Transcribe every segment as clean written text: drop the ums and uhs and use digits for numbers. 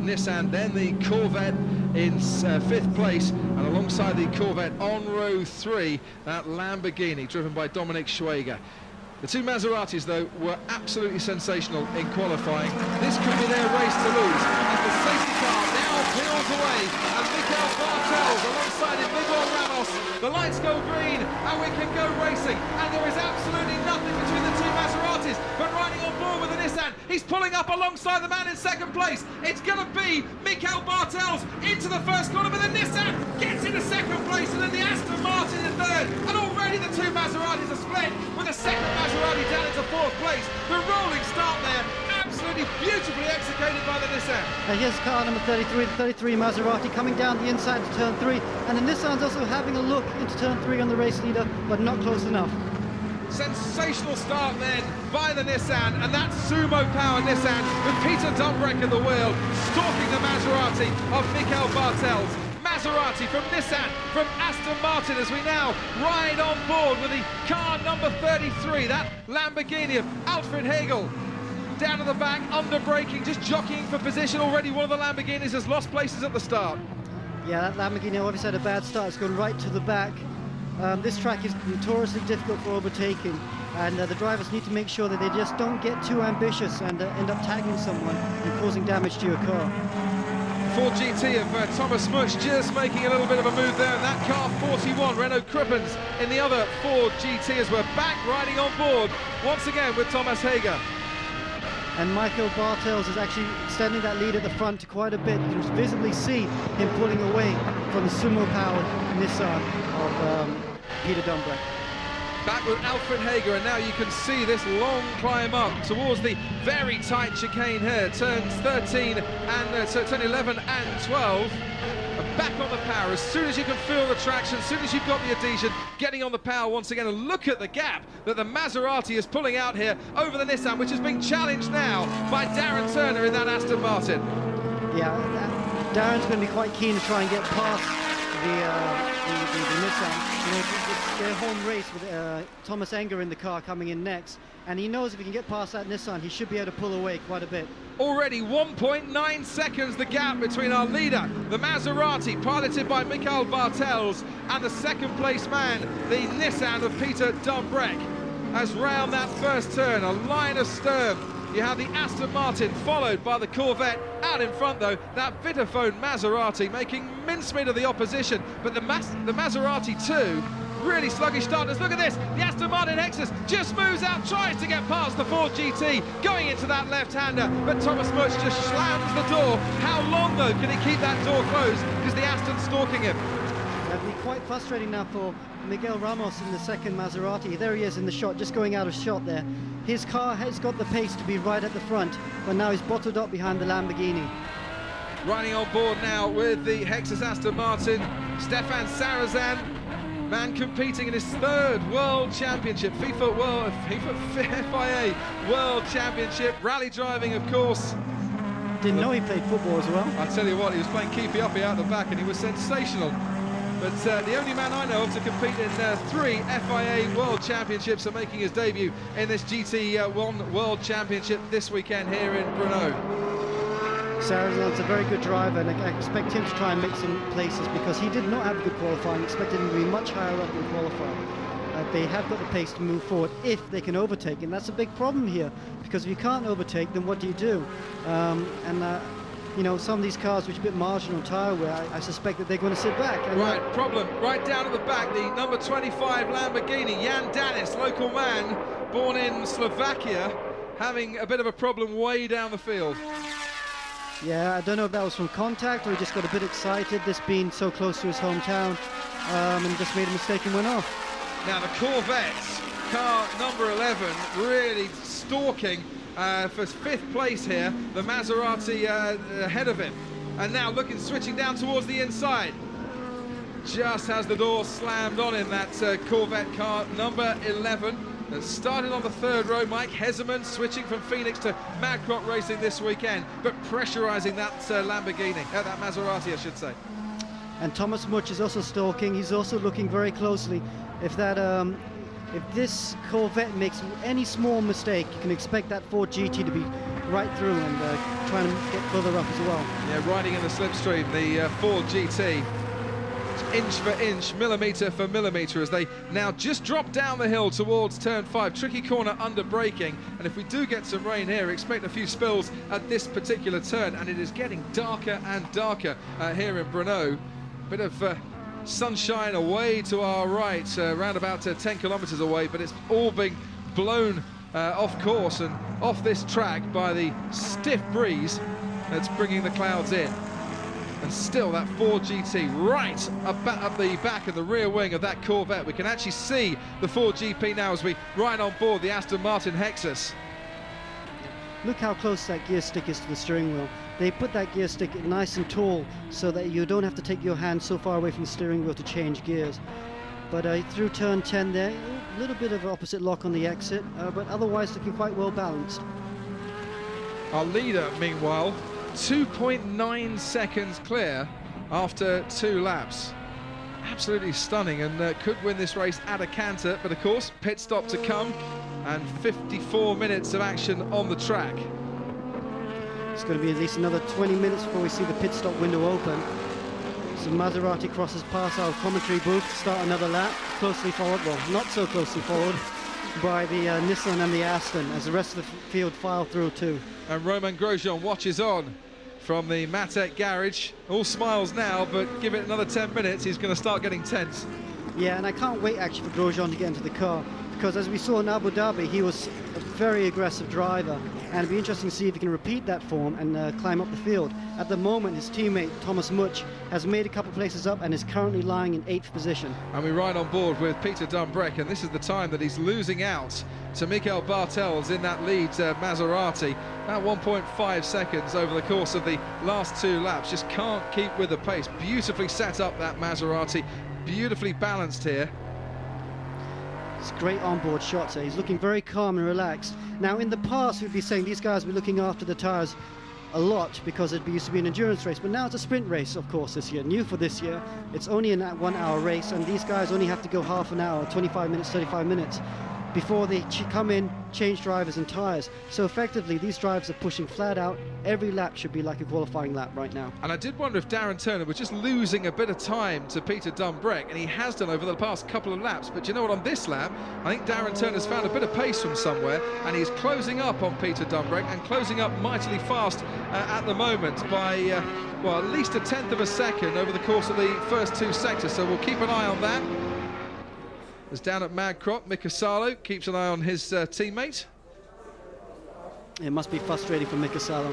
Nissan, then the Corvette in 5th place, and alongside the Corvette on row 3, that Lamborghini driven by Dominic Schwager. The two Maseratis, though, were absolutely sensational in qualifying. This could be their race to lose, as the safety car now peels away, and Mikel Bartels alongside him, Miguel Ramos. The lights go green, and we can go racing, and there is absolutely nothing between the two Maseratis, but riding on board with the Nissan, he's pulling up alongside the man in 2nd place. It's going to be Mikel Bartels into the 1st corner, but the Nissan gets into 2nd place, and then the Aston Martin in 3rd, and already the two Maseratis are split, with the 2nd Maserati down into 4th place. The rolling start there, absolutely beautifully executed by the Nissan. And here's car number 33, the 33 Maserati coming down the inside to turn 3, and the Nissan's also having a look into turn 3 on the race leader, but not close enough. Sensational start then by the Nissan, and that sumo power Nissan with Peter Dumbrek at the wheel, stalking the Maserati of Mikel Bartels. Maserati from Nissan, from Aston Martin, as we now ride on board with the car number 33, that Lamborghini of Alfred Hegel. Down at the back, under braking, just jockeying for position. Already one of the Lamborghinis has lost places at the start. Yeah, that Lamborghini obviously had a bad start. It's gone right to the back. This track is notoriously difficult for overtaking, and the drivers need to make sure that they just don't get too ambitious and end up tagging someone and causing damage to your car. Ford GT of Thomas Much just making a little bit of a move there, and that car 41, Renault Krippens in the other Ford GT, as we're back riding on board once again with Thomas Hager. And Mikel Bartels is actually extending that lead at the front quite a bit. You can visibly see him pulling away from the sumo-powered Nissan of Peter Dumbrek. Back with Alfred Hager, and now you can see this long climb up towards the very tight chicane here, turns 13 and turn 11 and 12. And back on the power as soon as you can feel the traction, as soon as you've got the adhesion, getting on the power once again. And look at the gap that the Maserati is pulling out here over the Nissan, which is being challenged now by Darren Turner in that Aston Martin. Yeah, Darren's going to be quite keen to try and get past the Nissan. You know, it's their home race with Thomas Enger in the car coming in next, and he knows if he can get past that Nissan, he should be able to pull away quite a bit. Already 1.9 seconds the gap between our leader, the Maserati, piloted by Mikel Bartels, and the 2nd place man, the Nissan of Peter Dumbrek. As round that 1st turn, a line astern, you have the Aston Martin followed by the Corvette. Out in front though, that Vitaphone Maserati making mincemeat of the opposition, but the Maserati too, really sluggish starters. Look at this, the Aston Martin Hexus just moves out, tries to get past the Ford GT, going into that left-hander, but Thomas Much just slams the door. How long though can he keep that door closed? Is the Aston stalking him? That'd be quite frustrating now for Miguel Ramos in the 2nd Maserati. There he is in the shot, just going out of shot there. His car has got the pace to be right at the front, but now he's bottled up behind the Lamborghini. Riding on board now with the Hexus Aston Martin, Stefan Sarazan, man competing in his 3rd World Championship, FIA World Championship, rally driving of course. Didn't know he played football as well. I tell you what, he was playing keepy-uppy out the back and he was sensational. But the only man I know of to compete in 3 FIA World Championships and making his debut in this GT1 World Championship this weekend here in Brno. Sarazan's a very good driver, and I expect him to try and make some places because he did not have good qualifying. I expected him to be much higher up in qualifying. They have got the pace to move forward if they can overtake, and that's a big problem here, because if you can't overtake, then what do you do? You know, some of these cars which are a bit marginal tyre wear, I suspect that they're going to sit back. Right, problem right down at the back, the number 25 Lamborghini, Jan Danis, local man, born in Slovakia, having a bit of a problem way down the field. Yeah, I don't know if that was from contact or he just got a bit excited, this being so close to his hometown, and just made a mistake and went off. Now the Corvette, car number 11, really stalking for 5th place here, the Maserati ahead of him. And now switching down towards the inside. Just as the door slammed on him, that Corvette car number 11. That started on the 3rd row, Mike Heseman switching from Phoenix to Madcrock Racing this weekend, but pressurising that Lamborghini, that Maserati I should say. And Thomas Much is also stalking, he's also looking very closely. If this Corvette makes any small mistake, you can expect that Ford GT to be right through and trying to get further up as well. Yeah, riding in the slipstream, the Ford GT, inch for inch, millimetre for millimetre, as they now just drop down the hill towards turn 5. Tricky corner under braking, and if we do get some rain here, expect a few spills at this particular turn, and it is getting darker and darker here in Brno. Bit of sunshine away to our right, around about 10 kilometres away, but it's all being blown off course and off this track by the stiff breeze that's bringing the clouds in. And still that Ford GT right up the back of the rear wing of that Corvette. We can actually see the Ford GP now as we ride on board the Aston Martin Hexus. Look how close that gear stick is to the steering wheel. They put that gear stick nice and tall so that you don't have to take your hand so far away from the steering wheel to change gears. But through turn 10 there, a little bit of opposite lock on the exit, but otherwise looking quite well balanced. Our leader, meanwhile, 2.9 seconds clear after 2 laps. Absolutely stunning, and could win this race at a canter, but of course, pit stop to come, and 54 minutes of action on the track. It's going to be at least another 20 minutes before we see the pit stop window open. So Maserati crosses past our commentary booth to start another lap, closely followed, well, not so closely followed, by the Nissan and the Aston, as the rest of the field file through too. And Romain Grosjean watches on from the Matek garage. All smiles now, but give it another 10 minutes, he's going to start getting tense. Yeah, and I can't wait actually for Grosjean to get into the car, because as we saw in Abu Dhabi, he was a very aggressive driver, and it'd be interesting to see if he can repeat that form and climb up the field. At the moment, his teammate Thomas Much has made a couple places up and is currently lying in 8th position. And we ride on board with Peter Dunbrek, and this is the time that he's losing out to Michael Bartels in that lead Maserati. About 1.5 seconds over the course of the last 2 laps. Just can't keep with the pace. Beautifully set up, that Maserati, beautifully balanced here. It's great onboard shots here. He's looking very calm and relaxed. Now, in the past, we'd be saying these guys would be looking after the tyres a lot because it used to be an endurance race, but now it's a sprint race, of course, this year. New for this year, it's only a 1 hour race, and these guys only have to go half an hour, 25 minutes, 35 minutes before they come in, change drivers and tyres. So effectively, these drivers are pushing flat out. Every lap should be like a qualifying lap right now. And I did wonder if Darren Turner was just losing a bit of time to Peter Dunbrek, and he has done over the past couple of laps. But you know what, on this lap, I think Darren Turner's found a bit of pace from somewhere, and he's closing up on Peter Dunbrek, and closing up mightily fast at the moment by, well, at least 1/10 of a second over the course of the first 2 sectors. So we'll keep an eye on that. As down at Magcrop, Mika Salo keeps an eye on his teammate. It must be frustrating for Mika Salo.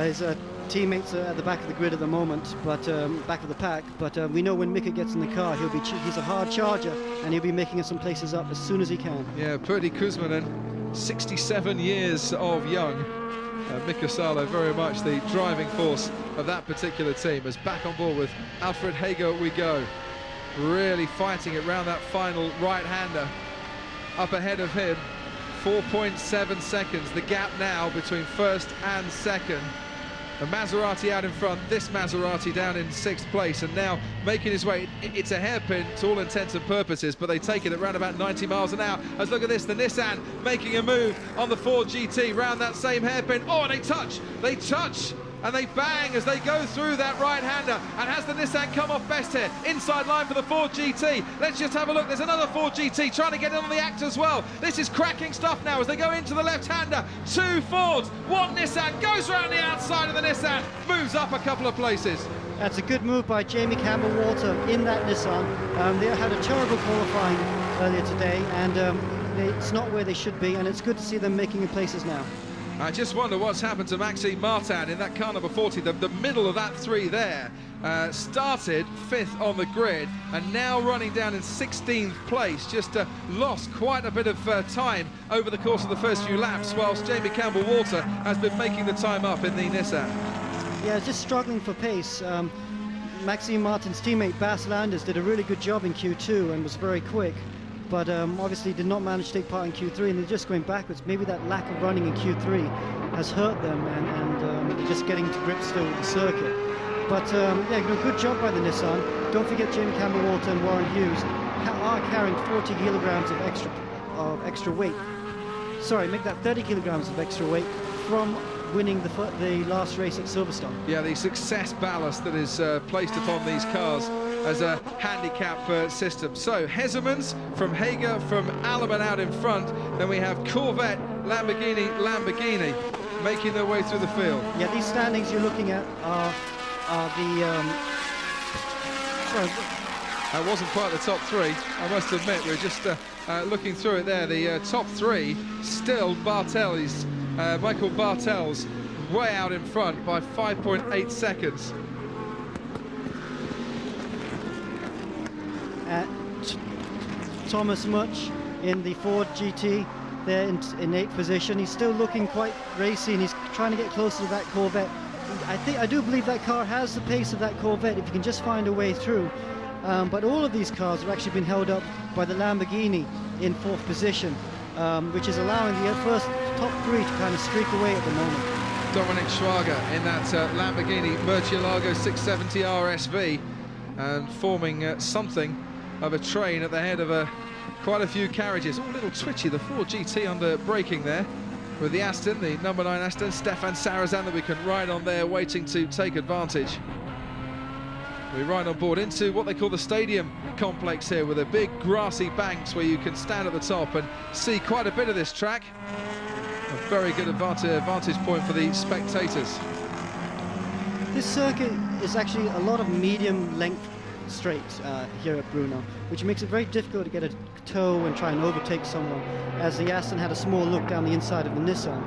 His teammates are at the back of the grid at the moment, but back of the pack. But we know when Mika gets in the car, he's a hard charger, and he'll be making some places up as soon as he can. Yeah, Purdy Kuzmanen, 67 years of young. Mika Salo very much the driving force of that particular team. As back on board with Alfred Hager we go. Really fighting it round that final right-hander. Up ahead of him, 4.7 seconds, the gap now between first and second. The Maserati out in front, this Maserati down in 6th place, and now making his way. It's a hairpin to all intents and purposes, but they take it at around about 90 miles an hour. As look at this, the Nissan making a move on the Ford GT round that same hairpin. Oh, and they touch, and they bang as they go through that right-hander. And has the Nissan come off best here? Inside line for the Ford GT. Let's just have a look. There's another Ford GT trying to get in on the act as well. This is cracking stuff now as they go into the left-hander. 2 Fords, 1 Nissan, goes around the outside of the Nissan, moves up a couple of places. That's a good move by Jamie Campbell-Walter in that Nissan. They had a terrible qualifying earlier today, and it's not where they should be, and it's good to see them making places now. I just wonder what's happened to Maxime Martin in that car number 40, the middle of that 3 there. Started 5th on the grid and now running down in 16th place. Just lost quite a bit of time over the course of the first few laps, whilst Jamie Campbell-Walter has been making the time up in the Nissan. Yeah, just struggling for pace. Maxime Martin's teammate Bas Landers did a really good job in Q2 and was very quick, but obviously did not manage to take part in Q3, and they're just going backwards. Maybe that lack of running in Q3 has hurt them, and they're just getting to grips still with the circuit. But yeah, good job by the Nissan. Don't forget Jamie Campbell-Walter and Warren Hughes are carrying 40 kilograms of extra weight. Sorry, make that 30 kilograms of extra weight from winning the last race at Silverstone. Yeah, the success ballast that is placed upon these cars as a handicap system. So Hezemans from Hager, from Alleman out in front. Then we have Corvette, Lamborghini making their way through the field. Yeah, these standings you're looking at are the... That wasn't quite the top three, I must admit. We're just looking through it there. The top three, still Bartel's, Michael Bartel's way out in front by 5.8 seconds. Thomas Much in the Ford GT, there in 8th position. He's still looking quite racy, and he's trying to get closer to that Corvette. I do believe that car has the pace of that Corvette if you can just find a way through. But all of these cars have actually been held up by the Lamborghini in 4th position, which is allowing the first top three to kind of streak away at the moment. Dominic Schwager in that Lamborghini Murcielago 670 RSV, and forming something of a train at the head of quite a few carriages. All a little twitchy, the Ford GT under braking there with the Aston, the number 9 Aston, Stefan Sarazan, that we can ride on there waiting to take advantage. We ride on board into what they call the stadium complex here, with a big grassy banks where you can stand at the top and see quite a bit of this track. A very good vantage point for the spectators. This circuit is actually a lot of medium length straights here at Brno, which makes it very difficult to get a toe and try and overtake someone, as the Aston had a small look down the inside of the Nissan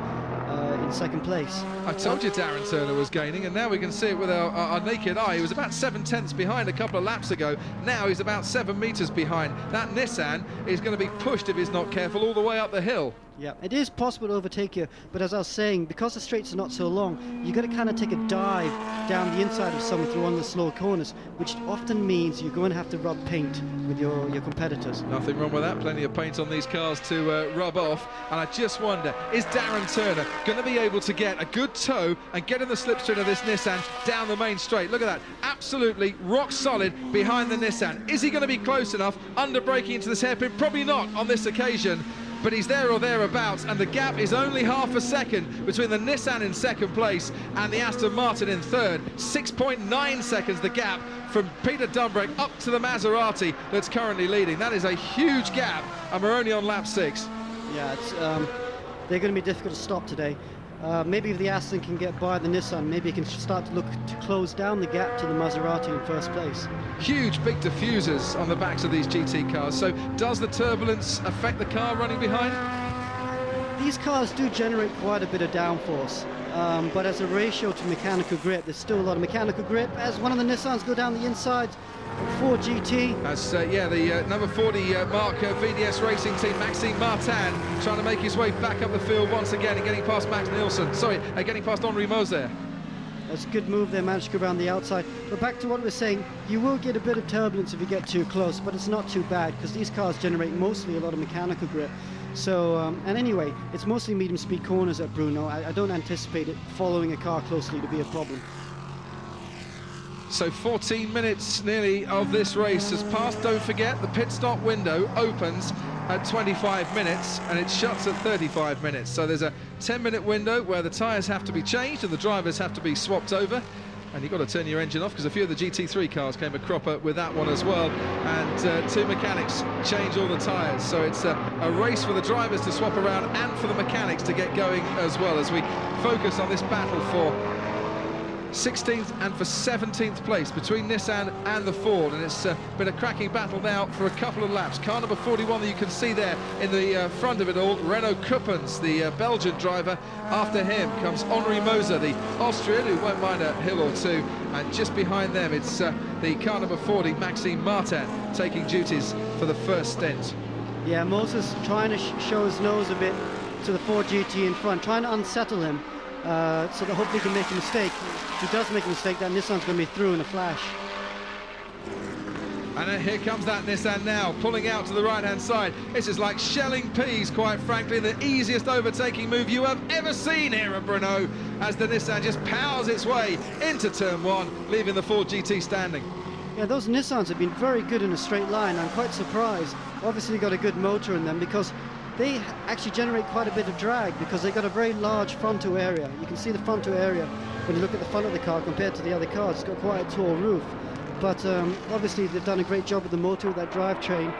in 2nd place. I told you Darren Turner was gaining, and now we can see it with our naked eye. He was about 7/10 behind a couple of laps ago. Now he's about 7 meters behind. That Nissan is going to be pushed, if he's not careful, all the way up the hill. Yeah, it is possible to overtake you, but as I was saying, because the straights are not so long, you got to kind of take a dive down the inside of someone through one of the slow corners, which often means you're going to have to rub paint with your competitors. Nothing wrong with that, plenty of paint on these cars to rub off, and I just wonder, is Darren Turner going to be able to get a good toe and get in the slipstream of this Nissan down the main straight? Look at that, absolutely rock solid behind the Nissan. Is he going to be close enough under braking into this hairpin? Probably not on this occasion, but he's there or thereabouts, and the gap is only half a second between the Nissan in 2nd place and the Aston Martin in 3rd. 6.9 seconds the gap from Peter Dumbrek up to the Maserati that's currently leading. That is a huge gap, and we're only on lap 6. Yeah, they're going to be difficult to stop today. Maybe if the Aston can get by the Nissan, maybe it can start to look to close down the gap to the Maserati in 1st place. Huge big diffusers on the backs of these GT cars. So does the turbulence affect the car running behind? These cars do generate quite a bit of downforce, but as a ratio to mechanical grip, there's still a lot of mechanical grip. As one of the Nissans go down the inside, Ford GT. As the number 40 Mark VDS Racing Team, Maxime Martin, trying to make his way back up the field once again and getting past Max Nielsen. Sorry, getting past Henri Moser. That's a good move there, managed to go around the outside. But back to what we were saying, you will get a bit of turbulence if you get too close, but it's not too bad because these cars generate mostly a lot of mechanical grip. So, and anyway, it's mostly medium speed corners at Brno. I don't anticipate it following a car closely to be a problem. So 14 minutes nearly of this race has passed. Don't forget, the pit stop window opens at 25 minutes and it shuts at 35 minutes. So there's a 10-minute window where the tyres have to be changed and the drivers have to be swapped over. And you've got to turn your engine off because a few of the GT3 cars came a cropper with that one as well. And 2 mechanics change all the tyres. So it's a race for the drivers to swap around and for the mechanics to get going as well, as we focus on this battle for 16th and for 17th place between Nissan and the Ford, and it's been a cracking battle now for a couple of laps. Car number 41 that you can see there in the front of it all, Renault Kuppens, the Belgian driver. After him comes Henri Moser, the Austrian, who won't mind a hill or two, and just behind them it's the car number 40, Maxime Martin, taking duties for the first stint. Yeah, Moser's trying to show his nose a bit to the Ford GT in front, trying to unsettle him. So that hopefully he can make a mistake. If he does make a mistake, that Nissan's going to be through in a flash. And here comes that Nissan now, pulling out to the right-hand side. This is like shelling peas, quite frankly, the easiest overtaking move you have ever seen here at Brno, as the Nissan just powers its way into turn 1, leaving the Ford GT standing. Yeah, those Nissans have been very good in a straight line. I'm quite surprised. Obviously got a good motor in them, because they actually generate quite a bit of drag because they've got a very large frontal area. You can see the frontal area when you look at the front of the car compared to the other cars. It's got quite a tall roof. But obviously they've done a great job with the motor, with that drivetrain,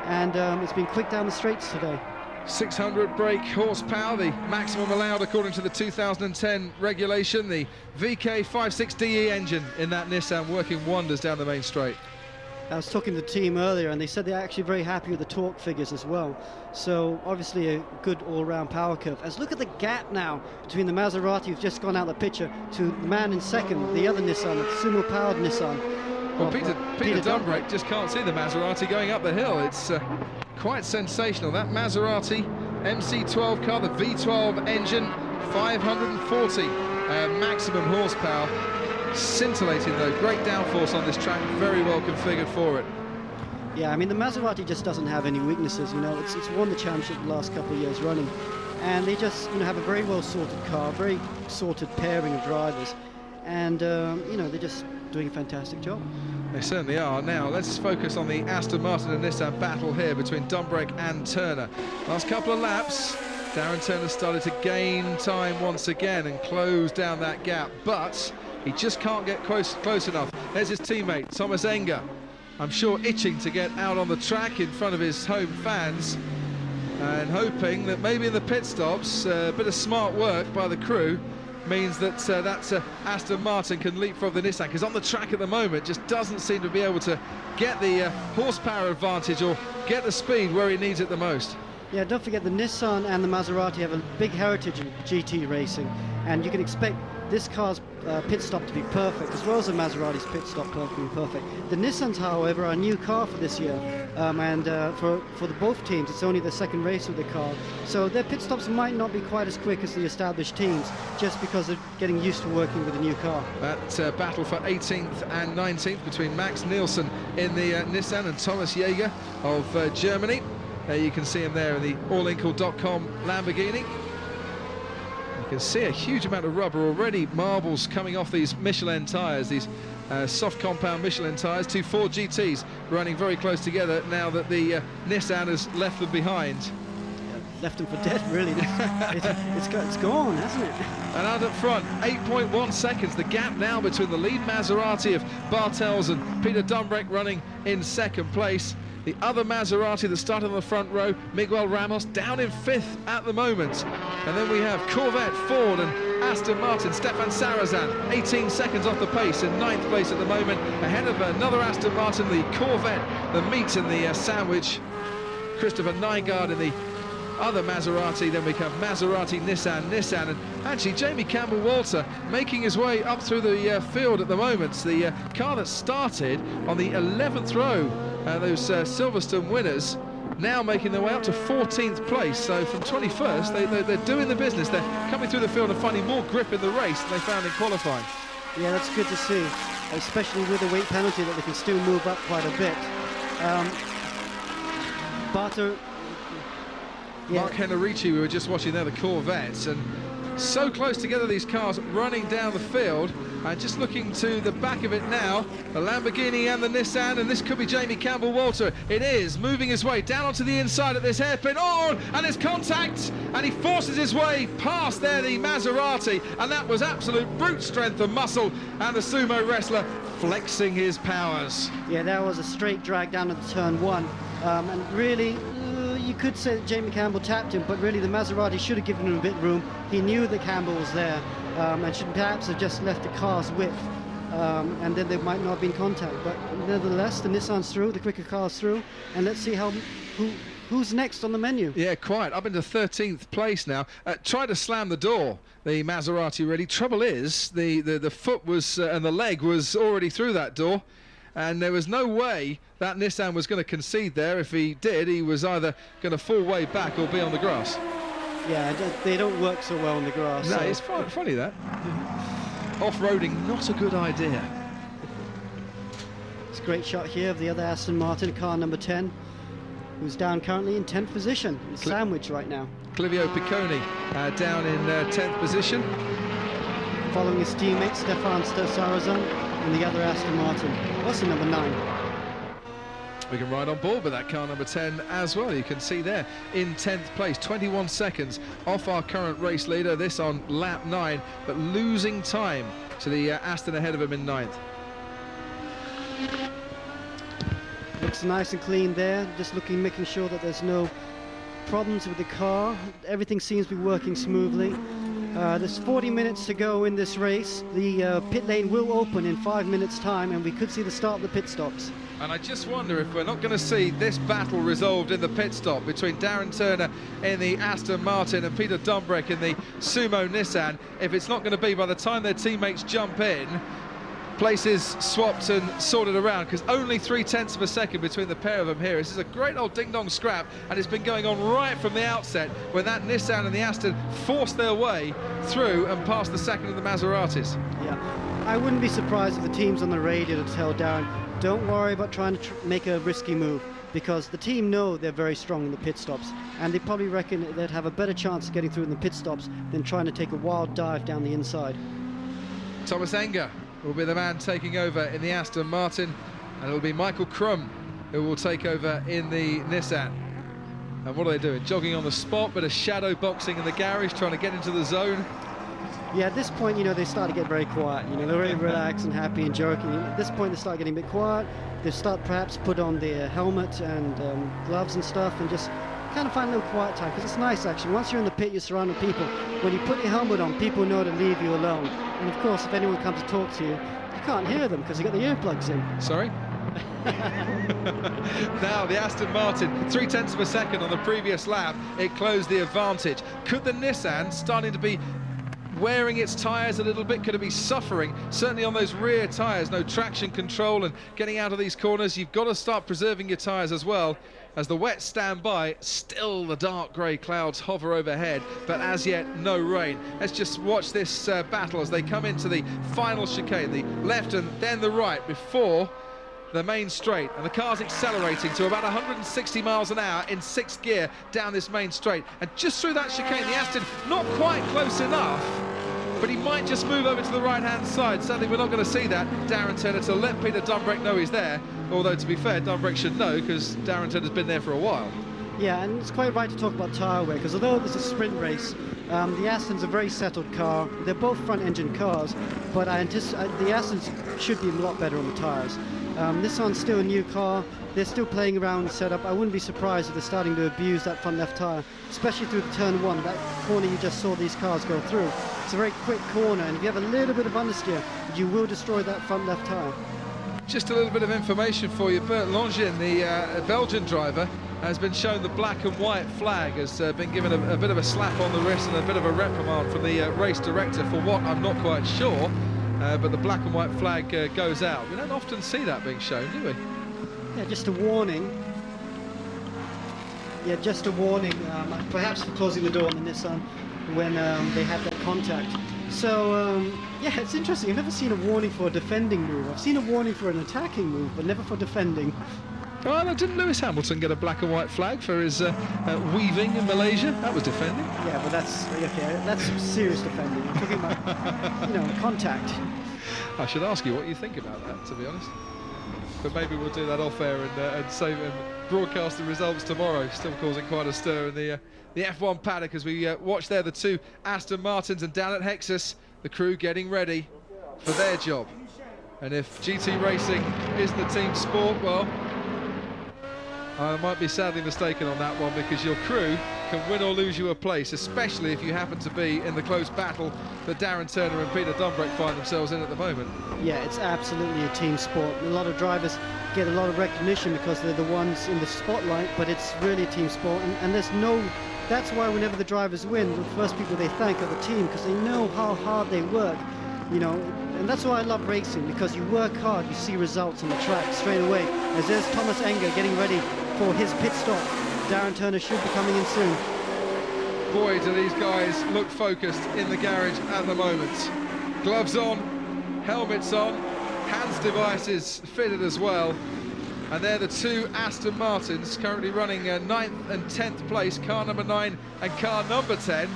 and it's been quick down the straights today. 600 brake horsepower, the maximum allowed according to the 2010 regulation. The VK56DE engine in that Nissan working wonders down the main straight. I was talking to the team earlier, and they said they're actually very happy with the torque figures as well. So obviously a good all-round power curve. As look at the gap now between the Maserati who's just gone out of the picture to the man in second, the other Nissan, the sumo-powered Nissan. Well, Peter Dumbrek just can't see the Maserati going up the hill. It's quite sensational. That Maserati MC12 car, the V12 engine, 540 maximum horsepower. Scintillating though, great downforce on this track, very well configured for it. Yeah, I mean the Maserati just doesn't have any weaknesses, you know. It's won the championship the last couple of years running, and they just, you know, have a very well sorted car, very sorted pairing of drivers, and you know, they're just doing a fantastic job. They certainly are. Now let's focus on the Aston Martin and Nissan battle here between Dumbrek and Turner. Last couple of laps, Darren Turner started to gain time once again and close down that gap, but he just can't get close enough. There's his teammate, Thomas Enger. I'm sure itching to get out on the track in front of his home fans and hoping that maybe in the pit stops, a bit of smart work by the crew means that Aston Martin can leapfrog the Nissan, because on the track at the moment just doesn't seem to be able to get the horsepower advantage or get the speed where he needs it the most. Yeah, don't forget the Nissan and the Maserati have a big heritage in GT racing, and you can expect this car's pit stop to be perfect, as well as the Maserati's pit stop to be perfect. The Nissans, however, are a new car for this year, and for both teams, it's only the second race with the car, so their pit stops might not be quite as quick as the established teams, just because they're getting used to working with a new car. That battle for 18th and 19th between Max Nielsen in the Nissan and Thomas Jäger of Germany. There you can see him there in the allinkle.com Lamborghini. You can see a huge amount of rubber already, marbles coming off these Michelin tyres, these soft compound Michelin tyres. Two Ford GTs running very close together now that the Nissan has left them behind. Left them for dead, really. It's gone, hasn't it? And out up front, 8.1 seconds. The gap now between the lead Maserati of Bartels and Peter Dumbrek running in second place. The other Maserati that started on the front row, Miguel Ramos, down in fifth at the moment. And then we have Corvette, Ford and Aston Martin. Stefan Sarazan, 18 seconds off the pace in ninth place at the moment, ahead of another Aston Martin, the Corvette, the meat in the sandwich. Christopher Nygaard in the other Maserati. Then we have Maserati, Nissan, and actually Jamie Campbell-Walter making his way up through the field at the moment. The car that started on the 11th row, those Silverstone winners, now making their way up to 14th place. So from 21st, they're doing the business. They're coming through the field and finding more grip in the race than they found in qualifying. Yeah, that's good to see, especially with the weight penalty, that they can still move up quite a bit. Mark Henrici, we were just watching there, the Corvettes, and so close together, these cars running down the field. And just looking to the back of it now, the Lamborghini and the Nissan, and this could be Jamie Campbell-Walter. It is, moving his way down onto the inside at this hairpin. Oh, and there's contact, and he forces his way past there, the Maserati, and that was absolute brute strength and muscle, and the sumo wrestler flexing his powers. Yeah, that was a straight drag down to the turn one, and really, you could say that Jamie Campbell tapped him, but really the Maserati should have given him a bit of room. He knew that Campbell was there, and should perhaps have just left the car's width, and then there might not have been contact. But nevertheless, the Nissan's through, the quicker car's through, and let's see who's next on the menu. Yeah, quite. Up into 13th place now. Tried to slam the door, the Maserati really. Trouble is, the foot was and the leg was already through that door, and there was no way that Nissan was going to concede there. If he did, he was either going to fall way back or be on the grass. Yeah, they don't work so well on the grass. No, so. it's funny that. Off-roading, not a good idea. It's a great shot here of the other Aston Martin, car number 10, who's down currently in 10th position. It's sandwiched right now. Clivio Picconi down in 10th position. Following his teammate Stefan Sarazan and the other Aston Martin. What's the number 9? We can ride on board with that car number 10 as well. You can see there in 10th place, 21 seconds off our current race leader, this on lap 9, but losing time to the Aston ahead of him in 9th. Looks nice and clean there, just making sure that there's no problems with the car. Everything seems to be working smoothly. There's 40 minutes to go in this race. The pit lane will open in 5 minutes time, and we could see the start of the pit stops. And I just wonder if we're not going to see this battle resolved in the pit stop between Darren Turner in the Aston Martin and Peter Dumbreck in the Sumo Nissan, if it's not going to be by the time their teammates jump in, places swapped and sorted around, because only 0.3 of a second between the pair of them here. This is a great old ding-dong scrap, and it's been going on right from the outset when that Nissan and the Aston forced their way through and past the second of the Maseratis. Yeah, I wouldn't be surprised if the team's on the radio to tell Darren, don't worry about trying to make a risky move, because the team know they're very strong in the pit stops, and they probably reckon they'd have a better chance of getting through in the pit stops than trying to take a wild dive down the inside. Thomas Enger will be the man taking over in the Aston Martin, and it'll be Michael Crum who will take over in the Nissan. And what are they doing? Jogging on the spot, bit of shadow boxing in the garage, trying to get into the zone. Yeah, at this point, you know, they start to get very quiet. You know, they're really relaxed and happy and joking. At this point, they start getting a bit quiet. They start perhaps put on their helmet and gloves and stuff, and just kind of find a little quiet time, because it's nice actually. Once you're in the pit, you're surrounded with people. When you put your helmet on, people know to leave you alone. And of course, if anyone comes to talk to you, you can't hear them because you've got the earplugs in. Sorry? Now the Aston Martin, 0.3 of a second on the previous lap, it closed the advantage. Could the Nissan, starting to be wearing its tyres a little bit, could it be suffering? Certainly on those rear tyres, no traction control, and getting out of these corners, you've got to start preserving your tyres as well. As the wet stand by, still the dark grey clouds hover overhead, but as yet no rain. Let's just watch this battle as they come into the final chicane, the left and then the right before the main straight, and the car's accelerating to about 160 miles an hour in 6th gear down this main straight, and just through that chicane the Aston not quite close enough, but he might just move over to the right hand side. Sadly we're not going to see that. Darren Turner to let Peter Dumbreck know he's there, although to be fair Dumbreck should know because Darren Turner's been there for a while. Yeah, and it's quite right to talk about tyre wear, because although this is a sprint race, the Aston's a very settled car. They're both front engine cars, but I anticipate the Aston's should be a lot better on the tyres. This one's still a new car. They're still playing around with the setup. I wouldn't be surprised if they're starting to abuse that front left tyre, especially through the turn 1, that corner you just saw these cars go through. It's a very quick corner, and if you have a little bit of understeer, you will destroy that front left tyre. Just a little bit of information for you. Bert Longin, the Belgian driver, has been shown the black and white flag, has been given a bit of a slap on the wrist and a bit of a reprimand from the race director for what I'm not quite sure. But the black and white flag goes out. We don't often see that being shown, do we? Yeah, just a warning. Yeah, just a warning, perhaps for closing the door on the Nissan when they had that contact. So, yeah, it's interesting. I've never seen a warning for a defending move. I've seen a warning for an attacking move, but never for defending. Well, didn't Lewis Hamilton get a black and white flag for his weaving in Malaysia? That was defending. Yeah, but that's okay. That's serious defending. I'm talking about, you know, contact. I should ask you what you think about that, to be honest. But maybe we'll do that off air and save and broadcast the results tomorrow. Still causing quite a stir in the F1 paddock as we watch there the two Aston Martins, and down at Hexus, the crew getting ready for their job. And if GT racing isn't a team sport, well, I might be sadly mistaken on that one, because your crew can win or lose you a place, especially if you happen to be in the close battle that Darren Turner and Peter Dumbreck find themselves in at the moment. Yeah, it's absolutely a team sport. A lot of drivers get a lot of recognition because they're the ones in the spotlight, but it's really a team sport, and there's no... That's why whenever the drivers win, the first people they thank are the team, because they know how hard they work, you know. And that's why I love racing, because you work hard, you see results on the track straight away. As there's Thomas Enger getting ready for his pit stop. Darren Turner should be coming in soon. Boy, do these guys look focused in the garage at the moment. Gloves on, helmets on, hands devices fitted as well. And they're the two Aston Martins currently running 9th and 10th place, car number 9 and car number 10.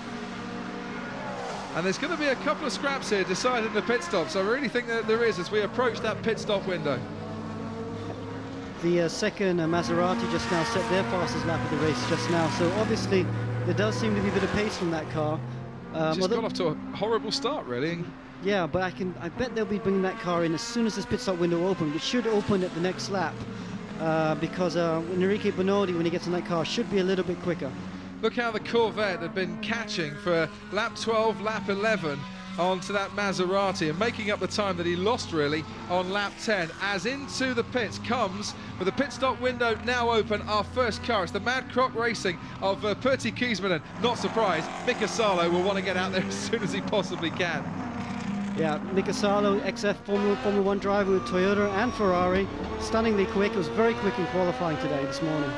And there's going to be a couple of scraps here decided in the pit stops. I really think that there is as we approach that pit stop window. The second Maserati just now set their fastest lap of the race just now. So obviously there does seem to be a bit of pace from that car. Just got off to a horrible start, really. Yeah, but I bet they'll be bringing that car in as soon as this pit stop window opens. It should open at the next lap because Enrique Bernoldi, when he gets in that car, should be a little bit quicker. Look how the Corvette had been catching for lap 12, lap 11 onto that Maserati and making up the time that he lost really on lap 10. As into the pits comes, with the pit stop window now open, our first car. It's the Mad Croc Racing of Pertti Kiesmanen. Not surprised, Mika Salo will want to get out there as soon as he possibly can. Yeah, Mika Salo, XF Formula 1 driver with Toyota and Ferrari, stunningly quick. It was very quick in qualifying today, this morning.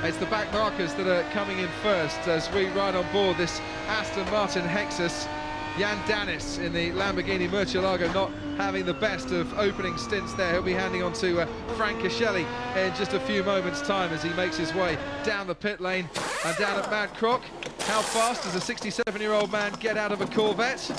It's the back markers that are coming in first as we ride on board this Aston Martin Hexus. Jan Danis in the Lamborghini Murcielago not having the best of opening stints there. He'll be handing on to Frank Caselli in just a few moments' time as he makes his way down the pit lane and down at Mad Croc. How fast does a 67-year-old man get out of a Corvette?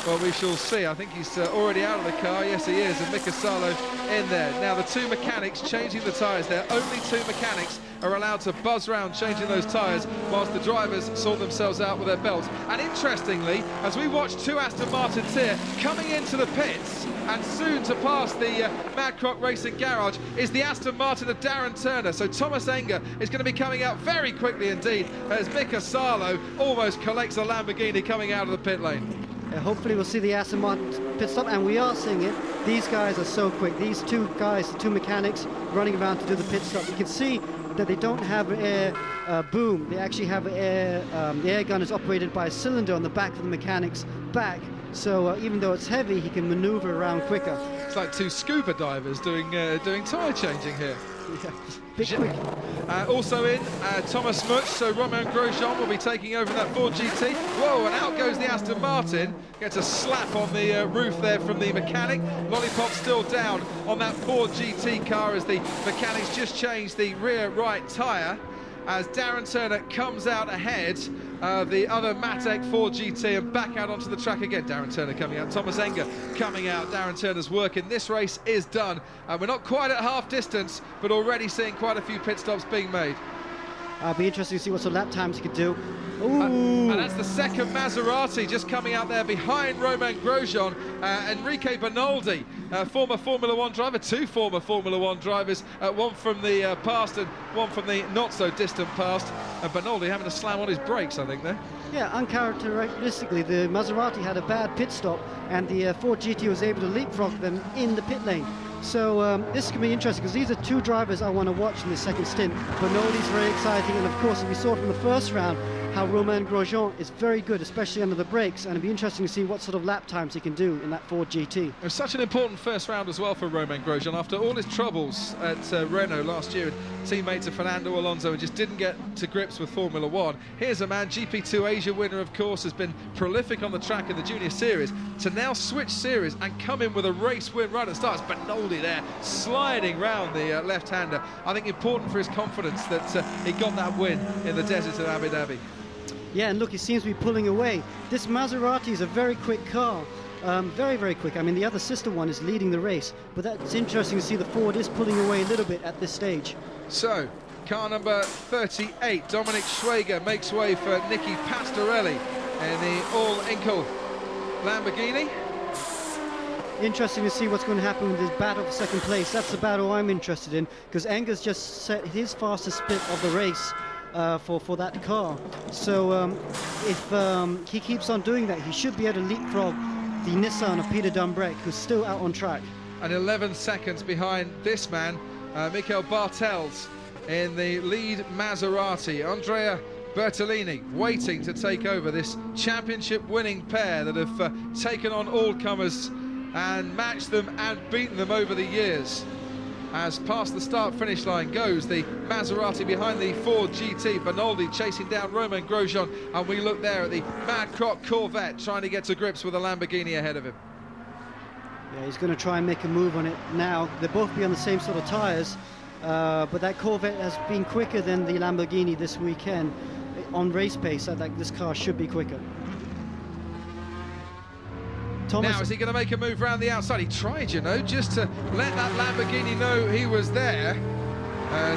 Well, we shall see. I think he's already out of the car. Yes, he is. And Mika Salo in there. Now, the two mechanics changing the tyres there. Only two mechanics are allowed to buzz around changing those tyres whilst the drivers sort themselves out with their belts. And interestingly, as we watch two Aston Martins here coming into the pits and soon to pass the Mad Croc Racing garage is the Aston Martin of Darren Turner. So Thomas Enger is going to be coming out very quickly indeed as Mika Salo almost collects a Lamborghini coming out of the pit lane. Hopefully we'll see the Aston Martin pit stop, and we are seeing it. These guys are so quick. These two guys, the two mechanics running around to do the pit stop. You can see that they don't have air boom. They actually have air. The air gun is operated by a cylinder on the back of the mechanic's back. So even though it's heavy, he can maneuver around quicker. It's like two scuba divers doing tyre changing here. Yeah, bit quick. Also in, Thomas Mutsch, so Romain Grosjean will be taking over that Ford GT. Whoa, and out goes the Aston Martin. Gets a slap on the roof there from the mechanic. Lollipop still down on that Ford GT car as the mechanics just changed the rear right tyre. As Darren Turner comes out ahead, the other Matek Ford GT and back out onto the track again. Darren Turner coming out, Thomas Enger coming out. Darren Turner's work in this race is done. We're not quite at half distance, but already seeing quite a few pit stops being made. It'll be interesting to see what sort of lap times he could do. And that's the second Maserati just coming out there behind Romain Grosjean. Enrique Bernoldi, former Formula 1 driver, two former Formula 1 drivers, one from the past and one from the not-so-distant past. And Bernoldi having to slam on his brakes, I think, there. Yeah, uncharacteristically, the Maserati had a bad pit stop, and the Ford GT was able to leapfrog them in the pit lane. So this can be interesting because these are two drivers I want to watch in this second stint. Bernoldi's very exciting, and of course, we saw from the first round how Romain Grosjean is very good, especially under the brakes, and it'll be interesting to see what sort of lap times he can do in that Ford GT. It was such an important first round as well for Romain Grosjean after all his troubles at Renault last year. Teammate to Fernando Alonso and just didn't get to grips with Formula 1. Here's a man, GP2 Asia winner, of course, has been prolific on the track in the Junior Series, to now switch series and come in with a race win right at the start. It's Bernoldi there, sliding round the left-hander. I think important for his confidence that he got that win in the desert of Abu Dhabi. Yeah, and look, he seems to be pulling away. This Maserati is a very quick car. Very, very quick. I mean, the other sister one is leading the race, but that's interesting to see the Ford is pulling away a little bit at this stage. So, car number 38, Dominic Schwager, makes way for Nicky Pastorelli in the all-Inkel Lamborghini. Interesting to see what's going to happen with this battle for second place. That's the battle I'm interested in, because Enger's just set his fastest split of the race for that car. So if he keeps on doing that, he should be able to leapfrog the Nissan of Peter Dumbreck, who's still out on track. And 11 seconds behind this man, Michael Bartels in the lead Maserati. Andrea Bertolini waiting to take over this championship winning pair that have taken on all comers and matched them and beaten them over the years. As past the start-finish line goes the Maserati behind the Ford GT. Bernoldi chasing down Romain Grosjean, and we look there at the Mad Croc Corvette trying to get to grips with a Lamborghini ahead of him. Yeah, he's going to try and make a move on it now. They'll both be on the same sort of tyres, but that Corvette has been quicker than the Lamborghini this weekend on race pace. I think this car should be quicker. Thomas. Now, is he going to make a move around the outside? He tried, you know, just to let that Lamborghini know he was there.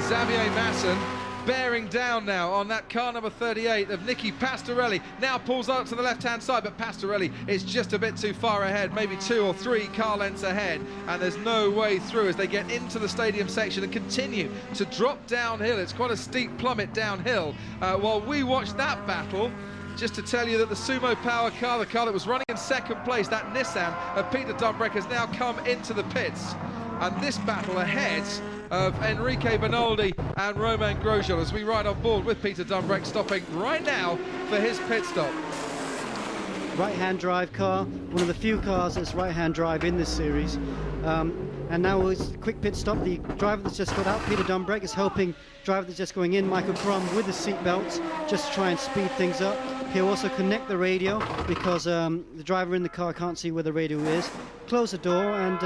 Xavier Masson bearing down now on that car number 38 of Nicky Pastorelli. Now pulls out to the left-hand side, but Pastorelli is just a bit too far ahead, maybe 2 or 3 car lengths ahead, and there's no way through as they get into the stadium section and continue to drop downhill. It's quite a steep plummet downhill. While we watch that battle, just to tell you that the Sumo Power car, the car that was running in second place, that Nissan of Peter Dumbreck, has now come into the pits. And this battle ahead of Enrique Bernaldi and Romain Grosjean as we ride on board with Peter Dumbreck, stopping right now for his pit stop. Right-hand drive car, one of the few cars that's right-hand drive in this series. And now it's a quick pit stop. The driver that's just got out, Peter Dumbreck, is helping driver that's just going in, Michael Crum, with the seat belts, just to try and speed things up. He'll also connect the radio because the driver in the car can't see where the radio is. Close the door, and